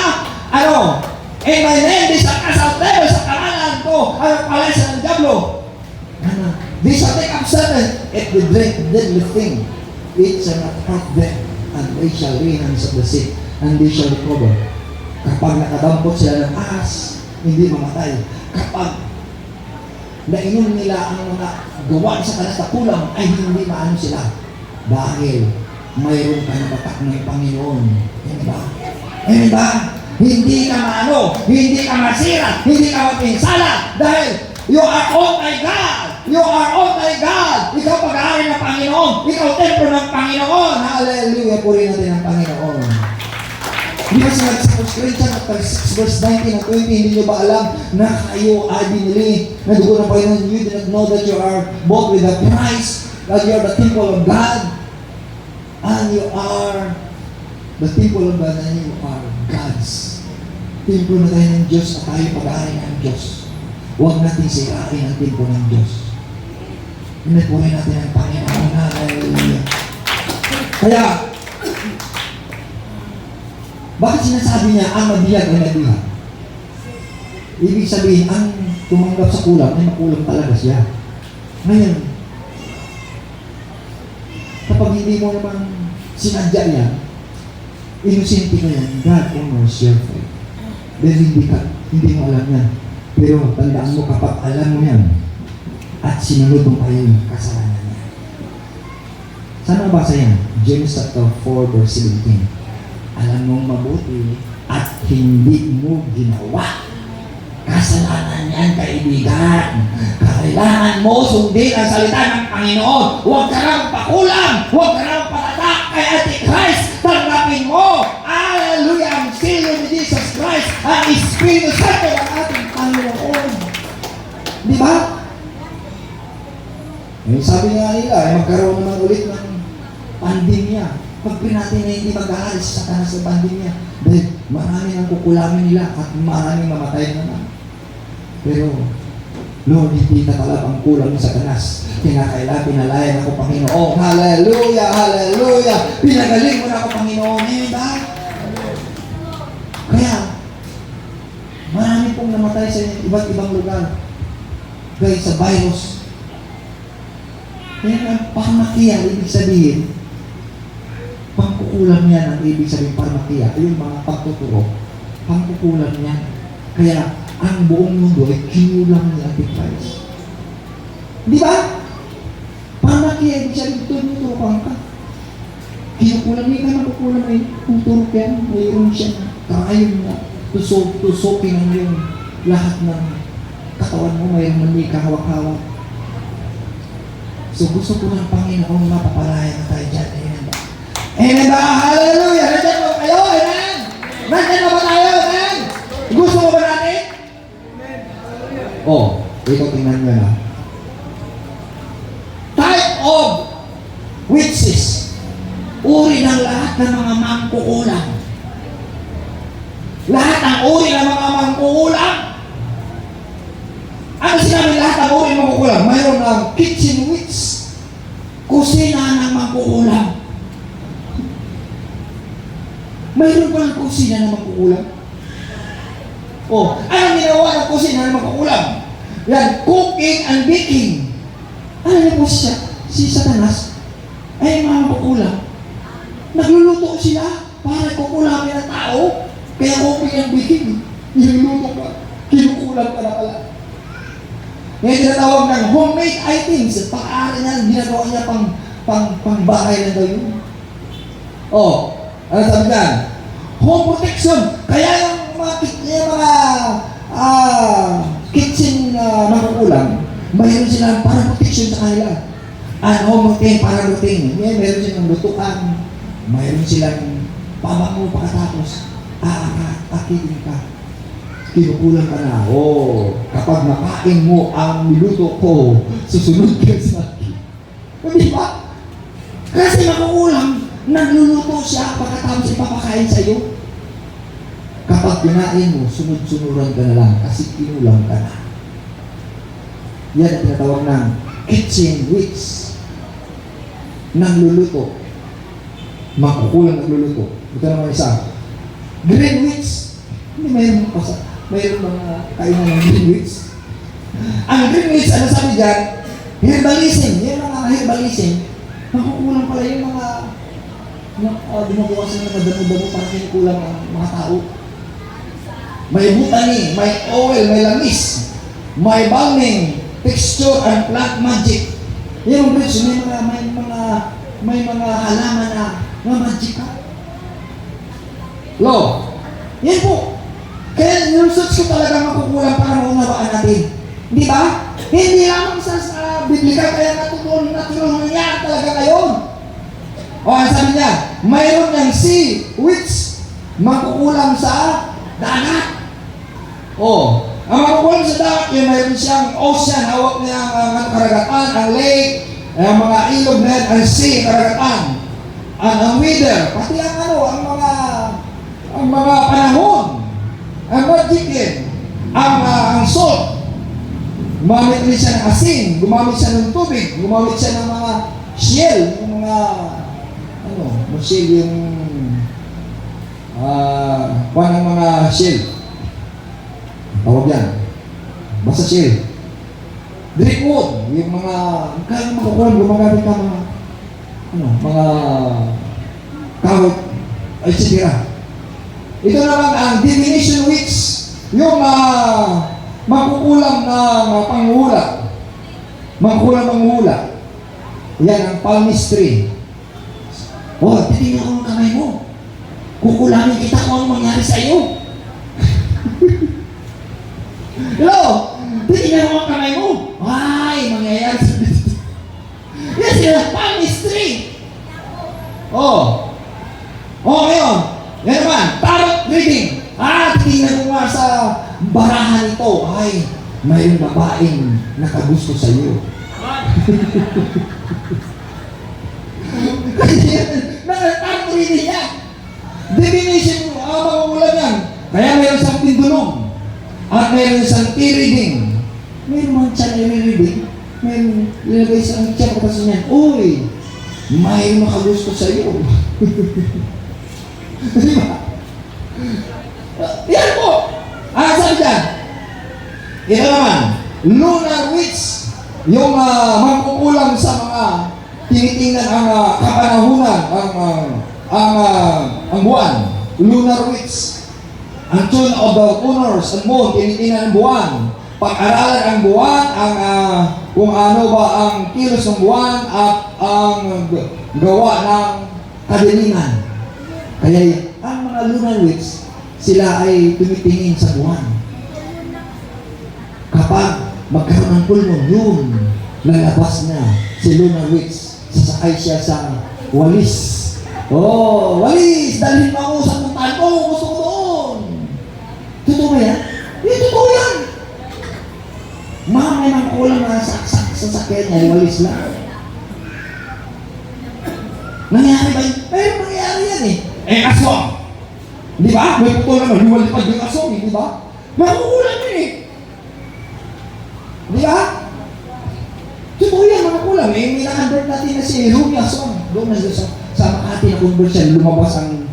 In my name, they shall cast out devils sa pangalan ko. Ano pala siya ng diablo? They shall take up serpents, if they drink deadly thing, it shall not hurt them, and they shall lay hands on the sick, and they shall recover. Kapag nakadampot sila ng ahas, hindi mamatay. Kapag nainom nila ang mga gawa sa kanas na kulang, ay hindi maano sila. Dahil mayroon ka na patak ng Panginoon. Hindi ba? Hindi ba? Hindi ka maano, hindi ka masira, hindi ka mapinsala, dahil you are on my God. You are on my God. Ikaw pag-aari ng Panginoon. Ikaw templo ng Panginoon. Hallelujah. Puri natin ang Panginoon. Di ba sinabi sa 1 Corinthians chapter 6 verse 19 and 20, hindi nyo ba alam na kayo ay binili na dugo ng Panginoon? You do not know that you are bought with a price, that you are the temple of God, and you are the temple of God, and you are God's. Templo na tayo ng Diyos at tayo pag-aari ng Diyos. Huwag natin sirain ang templo ng Diyos. Purihin natin ang Panginoon. Hallelujah. Kaya, bakit sinasabi niya ang mabiyag ay nabiyag? Ibig sabihin, ang tumanggap sa kulang ay makulang talaga siya. Ngayon, kapag hindi mo naman sinadya yan, inusinti ka yan, God honors your faith. Dahil hindi mo alam yan. Pero tandaan mo, kapag alam mo yan, at sinunod mo pa yung kasalanan niya. Saan nabasa yan? James chapter 4 verse 17. Alam mong mabuti at hindi mo ginawa. Kasalanan yan, kaibigan. Kailangan mo sundin ang salita ng Panginoon. Huwag ka lang pakulang. Huwag ka lang patatak kay Antichrist. Tanggapin mo. Hallelujah. Ang silyo ni Jesus Christ. Ang Espiritu Santo ng ating Panginoon. Di ba? Sabi nga nila, magkaroon naman ulit ng pandemya. Pag natin na hindi mag-aalis sa Satanas sa pandemya, dahil marami ang kukulamin nila at maraming mamatay naman. Pero, Lord, hindi na pala ang kulang sa Satanas. Kinakailangan, pinalayan ako, Panginoon. Hallelujah, hallelujah. Pinagaling mo na ako, Panginoon. Amen ba? Kaya, marami pong namatay sa iba't ibang lugar. Dahil sa virus. Kaya ang parmakiya, ibig sabihin, pangkukulang yan ang ibig sabihin parmakiya. Yung mga pagtuturo, pangkukulang yan. Kaya, ang buong mundo ay kinulang ni Antichrist. Di ba? Parmakiya, ibig sabihin, tuturukan ka. Kinukulang niya ka, nakukulang ay tuturo ka yan. Mayroon siya kakayon na tusukin ang yung lahat ng katawan mo, mayroon na may kahawak-hawak. So gusto ko ng Panginoon mapapalaya na tayo dyan. Amen ba? Amen ba? Hallelujah! Nandiyan ba kayo? Amen! Nandiyan ba tayo? Amen! Gusto mo ba natin? Oh, ito tingnan nyo na. Type of witches. Uri ng lahat ng mga mangkukulang. Lahat ng uri ng mga mangkukulang. Ano sinabi lahat ng uri ng mangkukulang? Mayroon ng kitchen witch. Kusina ng mangkukulang. Mayroon pa ng kusina ng mangkukulang. Oh, anong ginawa ng kusina ng mangkukulang? Yan, cooking and baking. Alam mo siya, si Satanas, ay mga mangkukulang. Nagluluto sila para kukulangin ang tao. Kaya cooking and baking. Niluluto ka. Kinukulang ka na pala. Kaya tinatawag ng homemade items. Pang-ari na, ginagawa niya pang bahay na daw yun. Oh, ano sabi yan? Home protection. Kaya yung mga kitchen makukulang, mayroon silang para protection sa kanila. Home routine, para routine. Mayroon silang lutuan. Mayroon silang pabango pagkatapos. Akitin ka. Kinukulang ka na. Oh, kapag nakain mo ang niluto ko, susunod ka sa akin. Hindi ba? Kasi makukulang, nagluluto siya pagkatapos ipapakain sa iyo. Kapag kinain mo, sunod-sunuran ka na lang kasi kinulang ka na. Yan ang tinatawag ng kitchen witch. Nagluluto. Makukulang nagluluto. Ito naman isa. Green witch. Hindi mayroon mga kainan ng green witch. Ang green witch, ano sabi dyan? Herbalism. Yung mga herbalism, makukulang pala yung mga bumubukas ng mga damo-damo para kinukulang ang mga tao. May botany, may oil, may lamis, may balming, texture, and plant magic. Yung witch, may mga halaman na magic ka. Lo, yan po. Kaya niresearch ko talaga makukulang para maunawaan natin. Di ba? Hindi lamang sa Biblia, kaya natutunan niya talaga ngayon. O, ang sabi niya, mayroon ng sea which makukulang sa dagat. O, ang makukulang sa dagat, yung mayroon siyang ocean, hawak niya ang karagatan, ang lake, ang mga ilog na yan, ang sea, karagatan, ang weather, pati ang mga panahon, ang magic ang salt. Gumamit rin siya ng asin, gumamit siya ng tubig, gumamit siya ng mga shell, yung mga shell yung ng mga shell. Tawag yan. Basta shell. Driftwood, yung mga kaya makukulang, gumagamit ka mga kahot, etc. Ito naman ang divination witch, yung makukulang na panghula. Makukulang panghula. Yan ang palmistry. Oh, titignan ko ang kamay mo. Kukulangin kita kung ano mangyari sa iyo. Hello? Titignan ko ang kamay mo. Ay, mangyayari sa iyo. Yan sila, palmistry. Oh. Oh, ngayon. Yan naman, tarot reading. Tingnan mo nga sa barahan ito. Ay, mayroong babaeng nakagusto sa iyo. meron isang reading. Meron man siya na reading. Meron nilagay sa siya kapag niyan, uy, may makagusto sa iyo. Di ba? Yan po! Sabi dyan, ito naman, lunar witch, yung magkukulang sa mga tinitingnan ang kapanahunan, ang buwan, lunar witch. Ang tune of the lunar and moon, tinitingnan ang buwan. Pag-aralan ang buwan, kung ano ba ang kilos ng buwan at ang gawa ng kadiliman. Kaya ang mga lunar witch, sila ay tumitingin sa buwan. Kapag magkaroon ng full moon, yun, lalabas na si lunar witch. Sasakay siya sa walis. Oh, walis! Dalhin mo ako sa puntahan ko! Gusto ko doon! Totoo ba yan? Totoo yan! May kulang na sa sakyan niya, walis lang. Nangyari ba yun? Pero nangyari yan eh. Aswang! Di ba? May putol naman, lumalipad yung aswang, di ba? Makukulang yun eh. Di ba? Totoo yan, mga kulang. May na-convert natin na si Rumi Aswang. Doon na sa Makati na convert siya, lumabas ang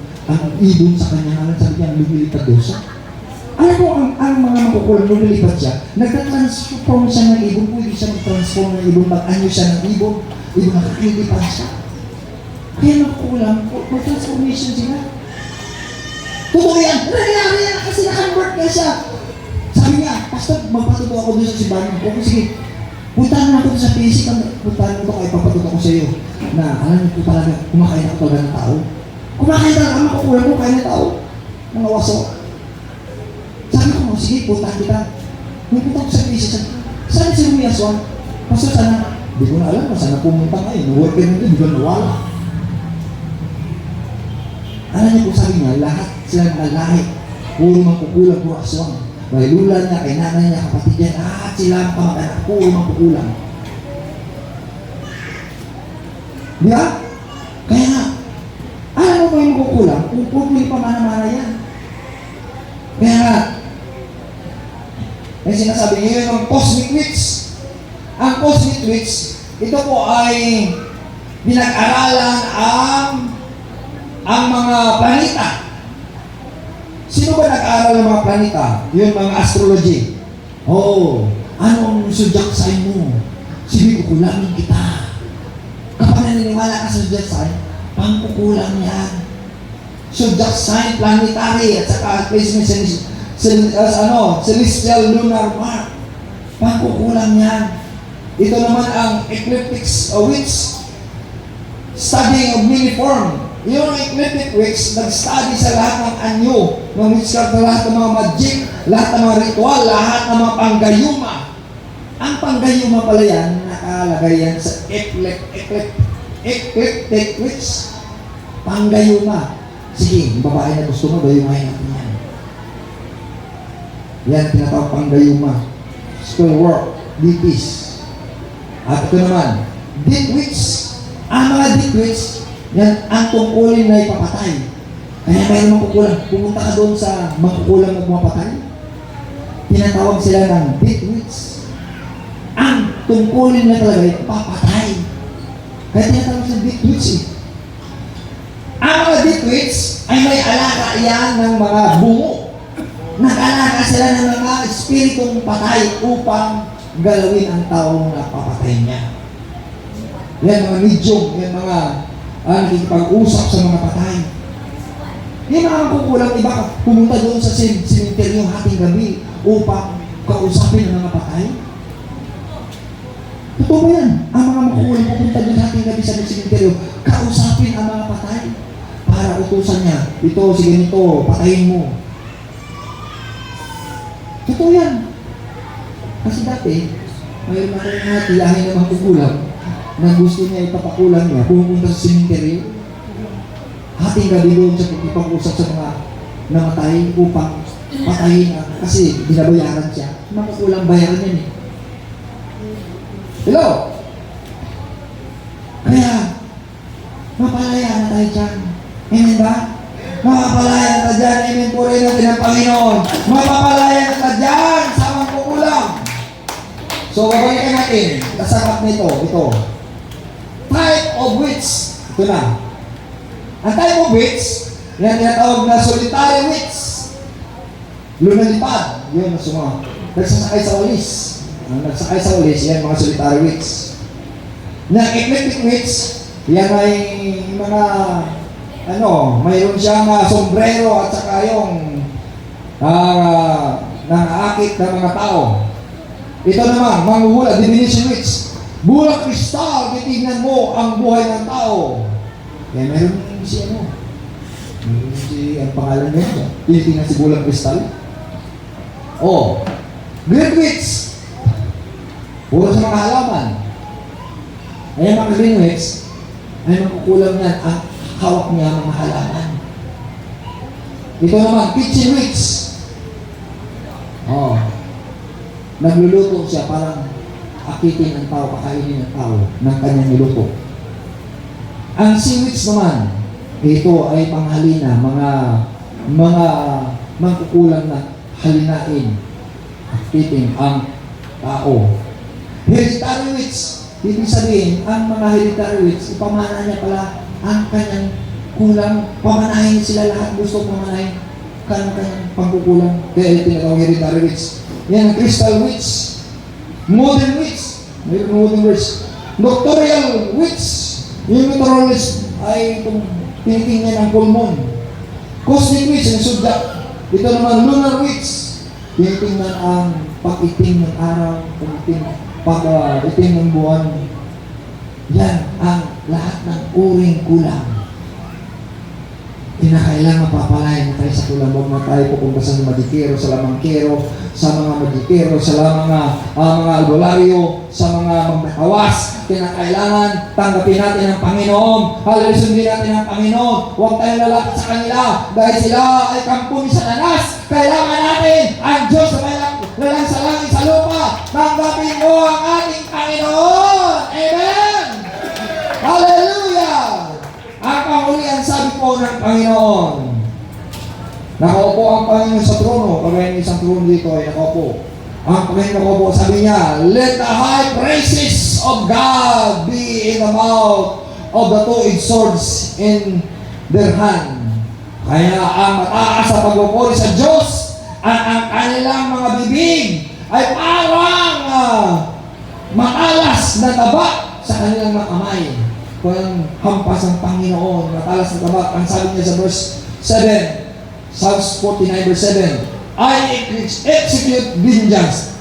ibon sa kanya. Sabi niya, lumilipad doon siya. Alam mo, ang mga makukulang lumilipad siya, nagtatransform siya ng ibon. Pwede siya mag-transform ng ibon, mag-anyo siya ng ibon. Ibon nakakilipad siya. Kaya makukulang, mag-transformation sila. Totoo yan! Nangyari yan kasi na-convert ka siya. Sabi niya, Pastor, magpatuto ako doon sa simbahan ko. Sige, puntahan na ako sa PC, puntahan mo ito kayo, papatuto ko sa iyo. Na alam niyo po talaga, kumakain ako talaga ng tao. Kumakain talaga, makukulang ko kain ng tao. Mga waso. Sabi ko, sige, puntahan kita. Punta ko sa PC, saan si Rumi Aswang? Pastor, sana, hindi ko na alam, sana pumunta ngayon. Na-worker nito, hindi ko nawala. Alam niyo po, sabi niya, lahat sila ng lahi, puro magkukulang, puro aswang. May lula niya, kay nanay niya, kapatid niya, lahat sila ang kamag-anak, puro magkukulang. Di ba? Kaya nga, alam mo ba yung magkukulang? Kung may pamana-mana yan. Kaya nga, may sinasabi niyo yun ang cosmic witch. Ang cosmic witch, ito po ay pinag-aralan ang mga planeta. Sino ba nag-aaral ng mga planeta? Yung mga astrology. Oo. Anong zodiac sign mo? Sige, kukulangin kita. Kapag naniniwala ka sa zodiac sign, pangkukulang yan. Zodiac sign, planetary, at saka placement celestial lunar mark. Pangkukulang yan. Ito naman ang ecliptics witch. Studying of many form. Yung ecliptic witch, nag-study sa lahat ng anyo, ng witchcraft, lahat ng mga magic, lahat ng mga ritual, lahat ng mga panggayuma. Ang panggayuma pala yan, nakalagay yan sa ecliptic witch. Panggayuma. Sige, babae na gusto mo, gayumahin natin yan. Yan, tinatawag panggayuma. Schoolwork, dipis. At ito naman, deep witch. Ang mga deep witch, yan ang tungkulin na ipapatay. Kaya mayroon magkukulang. Pumunta ka doon sa magkukulang na pumapatay. Tinatawag sila ng deep witch. Ang tungkulin na talaga ipapatay. Kaya tinatawag sila deep witch eh. Ang mga deep witch ay may alaga yan ng mga bungo. Nag-alaga sila ng mga espiritong patay upang galawin ang taong napapatay niya. Yan mga medium, yan mga nakikipag-usap sa mga patay. Hindi makakakukulang iba pumunta doon sa cemetery hating gabi upang kausapin ang mga patay. Totoo ba yan? Ang mga makukulang pupunta doon hating gabi sa cemetery, kausapin ang mga patay para utusan niya. Ito, sige nito, patayin mo. Totoo yan. Kasi dati, mayroon na rin mga tiyahin na makukulang na gusto niya ipapakulang niya, pumunta sa cemetery, hating gabi doon sa pag-ipag-usap sa mga namatay upang patayin kasi binabayaran siya. Makukulang bayaran yan eh. Hello? Kaya, mapalaya na tayo dyan. Amen ba? Mapapalayan kita dyan. Amen po rin natin ang Panginoon. Mapapalayan kita dyan sa mga kukulang. So, babalikan natin. Kasapat nito. Ito. Type of wits. Ito na. Ang type of wits, yan tinatawag na solitary wits. Lumalipad. Yun, suma. Nagsasakay sa walis. Ang nagsakay sa walis, yan mga solitary wits. Na eclectic wits, yan ay mga mayroon siyang sombrero at saka yung nangaakit ng mga tao. Ito naman, manghuhula, divination wits. Bulang kristal, titignan mo ang buhay ng tao. Kaya meron si meron si, ang pangalan niya, titignan si bulang kristal. Oh, great wits. Puro sa mga halaman. Ayan mga green wits, ay magkukulang yan ang hawak niya mga halaman. Ito naman, kitchen wits. Oh, nagluluto siya parang akitin ang tao, pakainin ng tao ng kanyang niluto. Ang sea wits naman, ito ay panghalina, mga mangkukulang na halinain, akitin ang tao. Hereditary wits, ibig sabihin, ang mga hereditary wits, ipamana niya pala ang kanyang kulang, pamanahin sila lahat, gusto pamanahin kanyang pangkukulang. Kaya tinatawag hereditary wits. Yan ang crystal wits, modern wits, may modern wits, nocturnal wits, yung meteorologist ay tinitingnan ng pulmon. Cosmic wits, yung sudyak. Ito naman lunar wits, tinitingnan ang pag-itim ng araw, pag-itim ng buwan. Yan ang lahat ng uring kulang. Kinakailangan mapapalayan na tayo sa kulang. Huwag na tayo pupunta sa madikero, sa lamangkero, sa mga madikero, sa mga albularyo, sa mga magmakawas. Kinakailangan tanggapin natin ang Panginoon. Hallelujah, sundin natin ang Panginoon. Huwag tayo lalapit sa kanila dahil sila ay kampo ni Satanas. Kailangan natin ang Diyos na lalang sa langit sa lupa. Tanggapin mo ang ating Panginoon. Amen! Hallelujah! Ang pangulian sabi po ng Panginoon. Nakaupo ang Panginoon sa trono. Kagaya ng isang trono dito ay nakaupo. Ang Panginoon nakaupo, sabi niya, let the high praises of God be in the mouth of the two-edged swords in their hand. Kaya ang mataas sa pagpupuri sa Diyos at ang kanilang mga bibig ay parang matalas na taba sa kanilang mga kamay. Kung hampas ng Panginoon, matalas na taba. Ang sabi niya sa verse 7, Psalms 49 verse 7, I execute vengeance.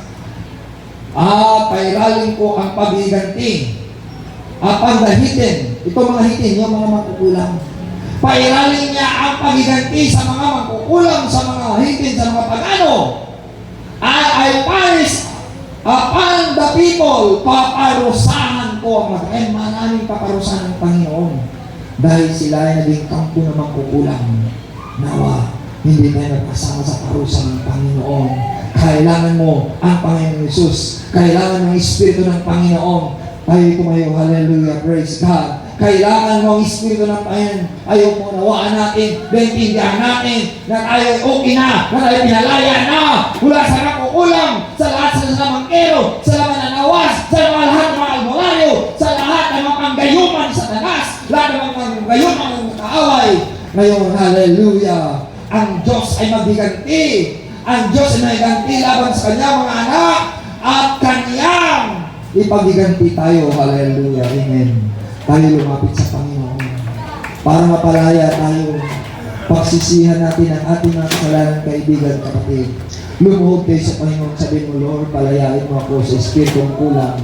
Pairaling ko ang pag-iganti. Pandahitin. Ito mga hitin, yung mga mangkukulang. Pairaling niya ang pag-iganti sa mga mangkukulang, sa mga hitin, sa mga pag-ano. I punish upon the people, paparusahan ko ang mga maraming paparusahan ng Panginoon. Dahil sila ay naging kampo na mangkukulang. Nawa, hindi tayo nagkasama sa parusa ng Panginoon. Kailangan mo ang Panginoon Jesus. Kailangan ng Espiritu ng Panginoon. Tayo tumayo, hallelujah, praise God. Kailangan mo ang Espiritu ng Panginoon. Ayaw mo nawaan natin, naintindihan natin, na tayo okay na tayo pinalaya na, mula sa nakukulang, sa lahat sa namangkero, sa laman ng nawas, sa lahat ng mga albularyo, sa lahat ng mga panggayuman sa tanas, lahat ng mga panggayuman ng kaaway. Ngayon, hallelujah, ang Diyos ay magbiganti. Ang Diyos ay magbiganti laban sa kanyang mga anak at kanyang ipagbiganti tayo. Hallelujah. Amen. Tayo lumapit sa Panginoon para mapalaya tayo. Pagsisihan natin ang ating mga kasalanan, kaibigan, kapatid. Lumuhod kayo sa Panginoon. Sabihin mo, Lord, palayain mo ako sa Espiritong kulang.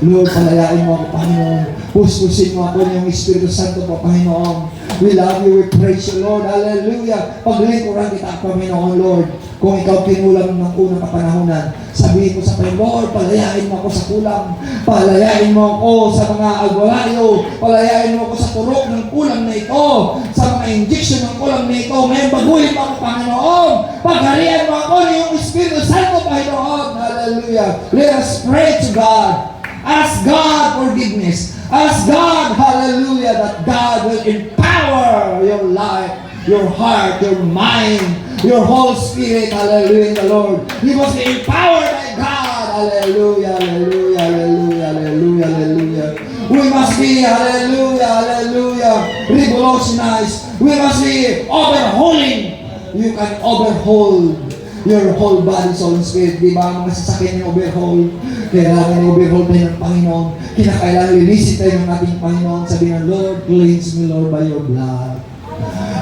Lord, palayain mo ako, Panginoon. Puspusin mo ako ng Espiritu Santo po, Panginoon. We love you, we praise you, Lord. Hallelujah. Paglingkuran kita, Panginoon, Lord. Kung ikaw kinulang ng unang kapanahonan, sabihin mo sa Panginoon, Lord, palayain mo ako sa kulang. Palayain mo ako sa mga albularyo. Palayain mo ako sa turok ng kulang na ito. Sa mga injection ng kulang na ito. Ngayon, baguhin mo ako, Panginoon. Pagharian mo ako ng iyong Espiritu Santo, Panginoon. Hallelujah. Let us pray to God. Ask God forgiveness. Ask God, hallelujah, that God will empower your life your heart, your mind, your whole spirit, hallelujah, in the Lord. You must be empowered by God, hallelujah, hallelujah, hallelujah, hallelujah, hallelujah. We must be, hallelujah, hallelujah, revolutionized. We must be overhauling. You can overhaul your whole body, soul, and spirit. Di ba? Mga sasakyan yung overhaul. Kailangan i-overhaul tayo ng Panginoon. Kinakailangan linisin tayo ng ating Panginoon. Sabi ng Lord, cleanse me, Lord, by your blood.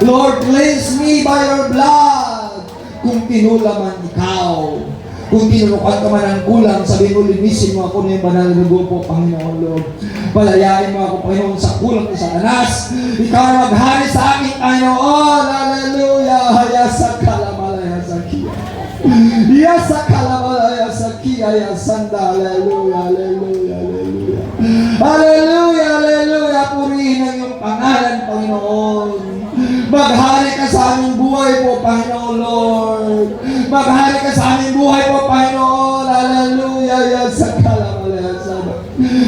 Lord, cleanse me by your blood. Kung tinula man ikaw, kung tinunukan ka man ng kulang, sabi mo, linisin mo ako na yung banal na dugo po, Panginoon, Lord. Palayain mo ako, Panginoon, sa kulang ni Satanas. Ikaw na maghari sa akin, Panginoon. Hallelujah. Hayasa kalamalaya sa kiya. Yasa kalamalaya sa kiya. Yasanda. Hallelujah. Hallelujah. Hallelujah. Hallelujah. Hallelujah. Purihin ang iyong pangalan, Panginoon. Maghari ka sa aming buhay po, Panginoon, Lord. Maghari ka sa aming buhay po, Panginoon. Hallelujah. Yasa kalamalaya sa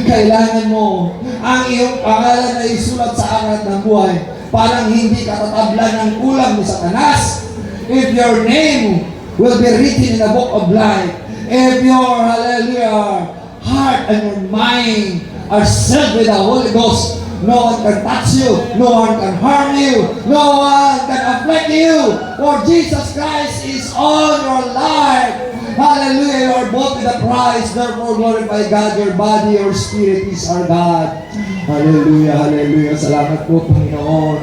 kailangan mo ang iyong pangalan na isulat sa aklat ng buhay. Parang hindi ka tatablan ng kulang ni Satanas. If your name will be written in the book of life, if your, hallelujah, heart and your mind are sealed with the Holy Ghost, no one can touch you, no one can harm you, no one can afflict you, for Jesus Christ is on your life. Hallelujah, you are bought with a price, therefore glorify God, your body, your spirit is our God. Hallelujah, hallelujah, salamat po, Panginoon.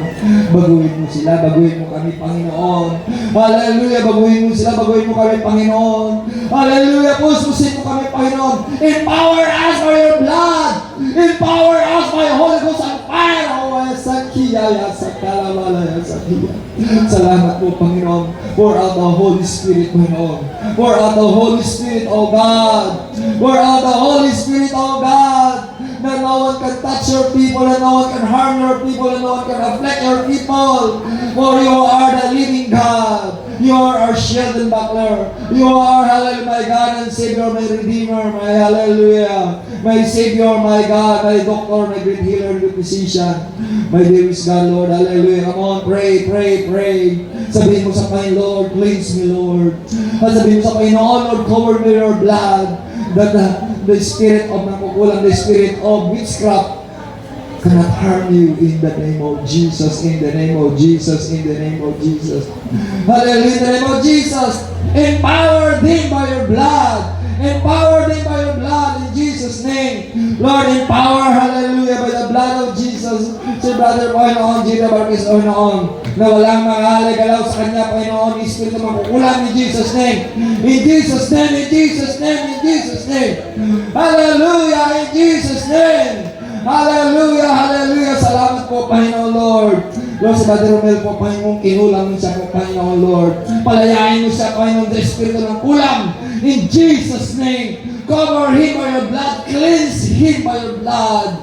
Baguhin mo sila, baguhin mo kami, Panginoon. Hallelujah, baguhin mo sila, baguhin mo kami, Panginoon. Hallelujah, puspusin mo kami, Panginoon. Empower us by your blood. Empower us by Holy Ghost and fire. Salamat po, Panginoon. Pour out the Holy Spirit, Panginoon. Pour out the Holy Spirit, O God. Pour out the Holy Spirit, O God. That no one can touch your people, and no one can harm your people, and no one can afflict your people. For you are the living God. You are our shield and buckler. You are, hallelujah, my God and Savior, my Redeemer, my hallelujah. My Savior, my God, my Doctor, my great healer, my physician. My dearest God, Lord, hallelujah. Come on, pray, pray, pray. Sabihin mo sa Panginoon, Lord, cleanse me, Lord. Sabihin mo sa Panginoon, Lord, cover me with your blood. That the spirit of nakukulang, the spirit of witchcraft cannot harm you in the name of Jesus, in the name of Jesus, in the name of Jesus. Hallelujah, in the name of Jesus. Empower them by your blood. Empower them by your blood in Jesus' name. Lord, empower, hallelujah, by the blood of Jesus. Si Brother Panginoon, Gina Barquez, o noon, na walang mahalagalaw sa kanya, Panginoon, Espiritu makukulang in Jesus' name. In Jesus' name, in Jesus' name, in Jesus' name. Hallelujah, in Jesus' name. Hallelujah, hallelujah. Salamat po, Panginoon Lord. Lord, sa Brother Romel po, Panginoon, kinulang mo siya po, Panginoon Lord. Palayain mo siya, Panginoon, sa Espiritu ng kulang. In Jesus' name. Cover him by your blood. Cleanse him by your blood.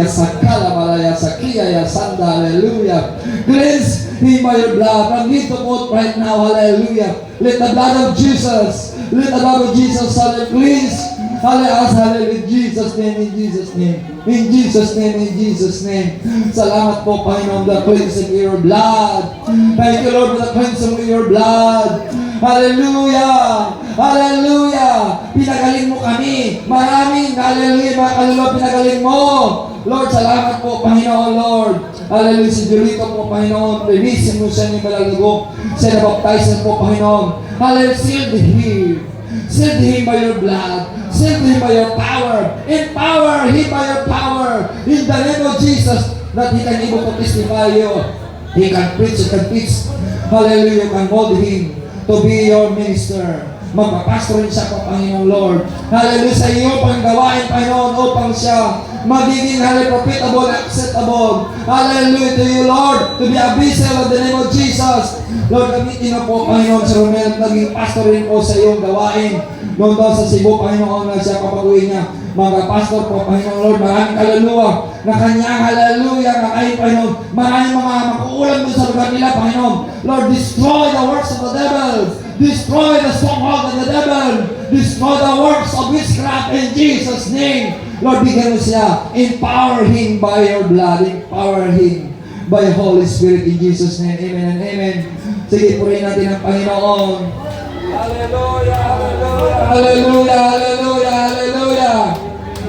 Sakala malaya sakiya sanda. Hallelujah. Cleanse him by your blood. From head to foot right now. Hallelujah. Let the blood of Jesus. Let the blood of Jesus. Hallelujah. Cleanse. Hallelujah. In Jesus' name. In Jesus' name. In Jesus' name. In Jesus' name. Salamat po, Panginoon, the cleansing of your blood. Thank you, Lord, for the cleansing of your blood. Hallelujah! Hallelujah! Pinagaling mo kami. Maraming, hallelujah, mga kaluluwa, pinagaling mo. Lord, salamat po, Panginoon, Lord. Hallelujah, si Julito po, Panginoon. Release mo siya ng malalugo. Siya na-baptize po, Panginoon. Hallelujah, sealed him. Sealed him by your blood. Sealed him by your power. Empower him by your power. In the name of Jesus, that he can able to testify you. He can preach, he can teach. Hallelujah, you can hold him to be your minister. Magpapastor rin siya po, Panginoon Lord. Hallelujah, sa iyo pang gawain, Panginoon, upang siya magiging, hallelujah, profitable, acceptable. Hallelujah to you, Lord, to be a vessel of the name of Jesus. Lord, gamitin na po, Panginoon, sa Romel, naging pastor rin po sa iyong gawain. Doon daw sa Cebu, Panginoon, na siya papaguhin niya. Mga pastor po, Panginoon Lord, maraming kaluluwa na kanyang, hallelujah, na kayo, Panginoon. Maraming mga makuulam doon sa lugar nila, Panginoon. Lord, destroy the works of the devil. Destroy the stronghold of the devil. Destroy the works of witchcraft in Jesus' name. Lord, bigyan mo siya. Empower him by your blood. Empower him. by Holy Spirit in Jesus' name. Amen and amen. Sige, purihin natin ang Panginoon. Hallelujah, hallelujah, hallelujah, hallelujah, hallelujah.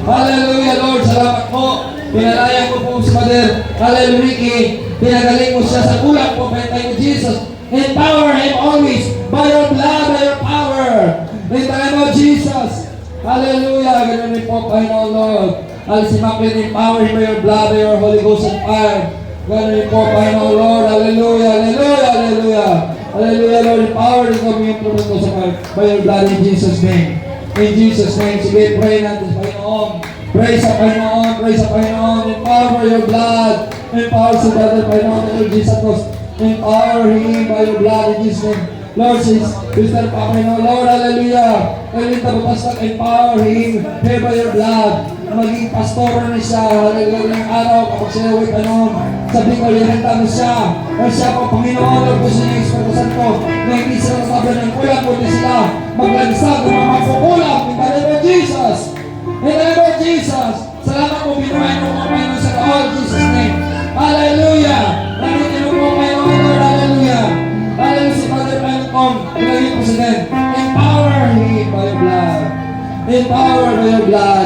Hallelujah, Lord. Salamat po. Pinalayan ko po si Mother Hallelujah. Pinagaling mo siya sa kulang po. Thank you, Jesus. Empower him always by your blood, by your power. In the name of Jesus. Hallelujah. Ganun din po, Panginoon Lord. Alisin natin, empower him by your blood, by your Holy Ghost and fire. Ganun din po, Panginoon Lord. Hallelujah, hallelujah, hallelujah. Hallelujah, Lord. Empower din kami yung pumunto sa by your blood in Jesus' name. In Jesus' name. Sige, pray natin sa Panginoon. Pray sa Panginoon, pray sa Panginoon. Empower your blood. Empower sa brother Panginoon, Lord Jesus Christ. Empower him by your blood in Jesus' name. Lord, Sister Panginoon, Lord, hallelujah. Kailan tabutas ng empower him here by your blood. Maging pastor na siya, hallelujah, ng araw kapag siya huwag tanong. Sabi ko, linanta mo siya. Or siya po, Panginoon, Lord, gusto niya Espiritu Santo na hindi sila nasabi ng kulang, kundi sila maglansag ng mga kukulang. In the name of Jesus. In the name of Jesus. Salamat po, binuhay mo po, Panginoon, sa all Jesus' name. Hallelujah. Namitin mo po, Panginoon, Lord, hallelujah. Hallelujah, si Father Panginoon, pinaging President. Empower him by your blood. Empower by your blood.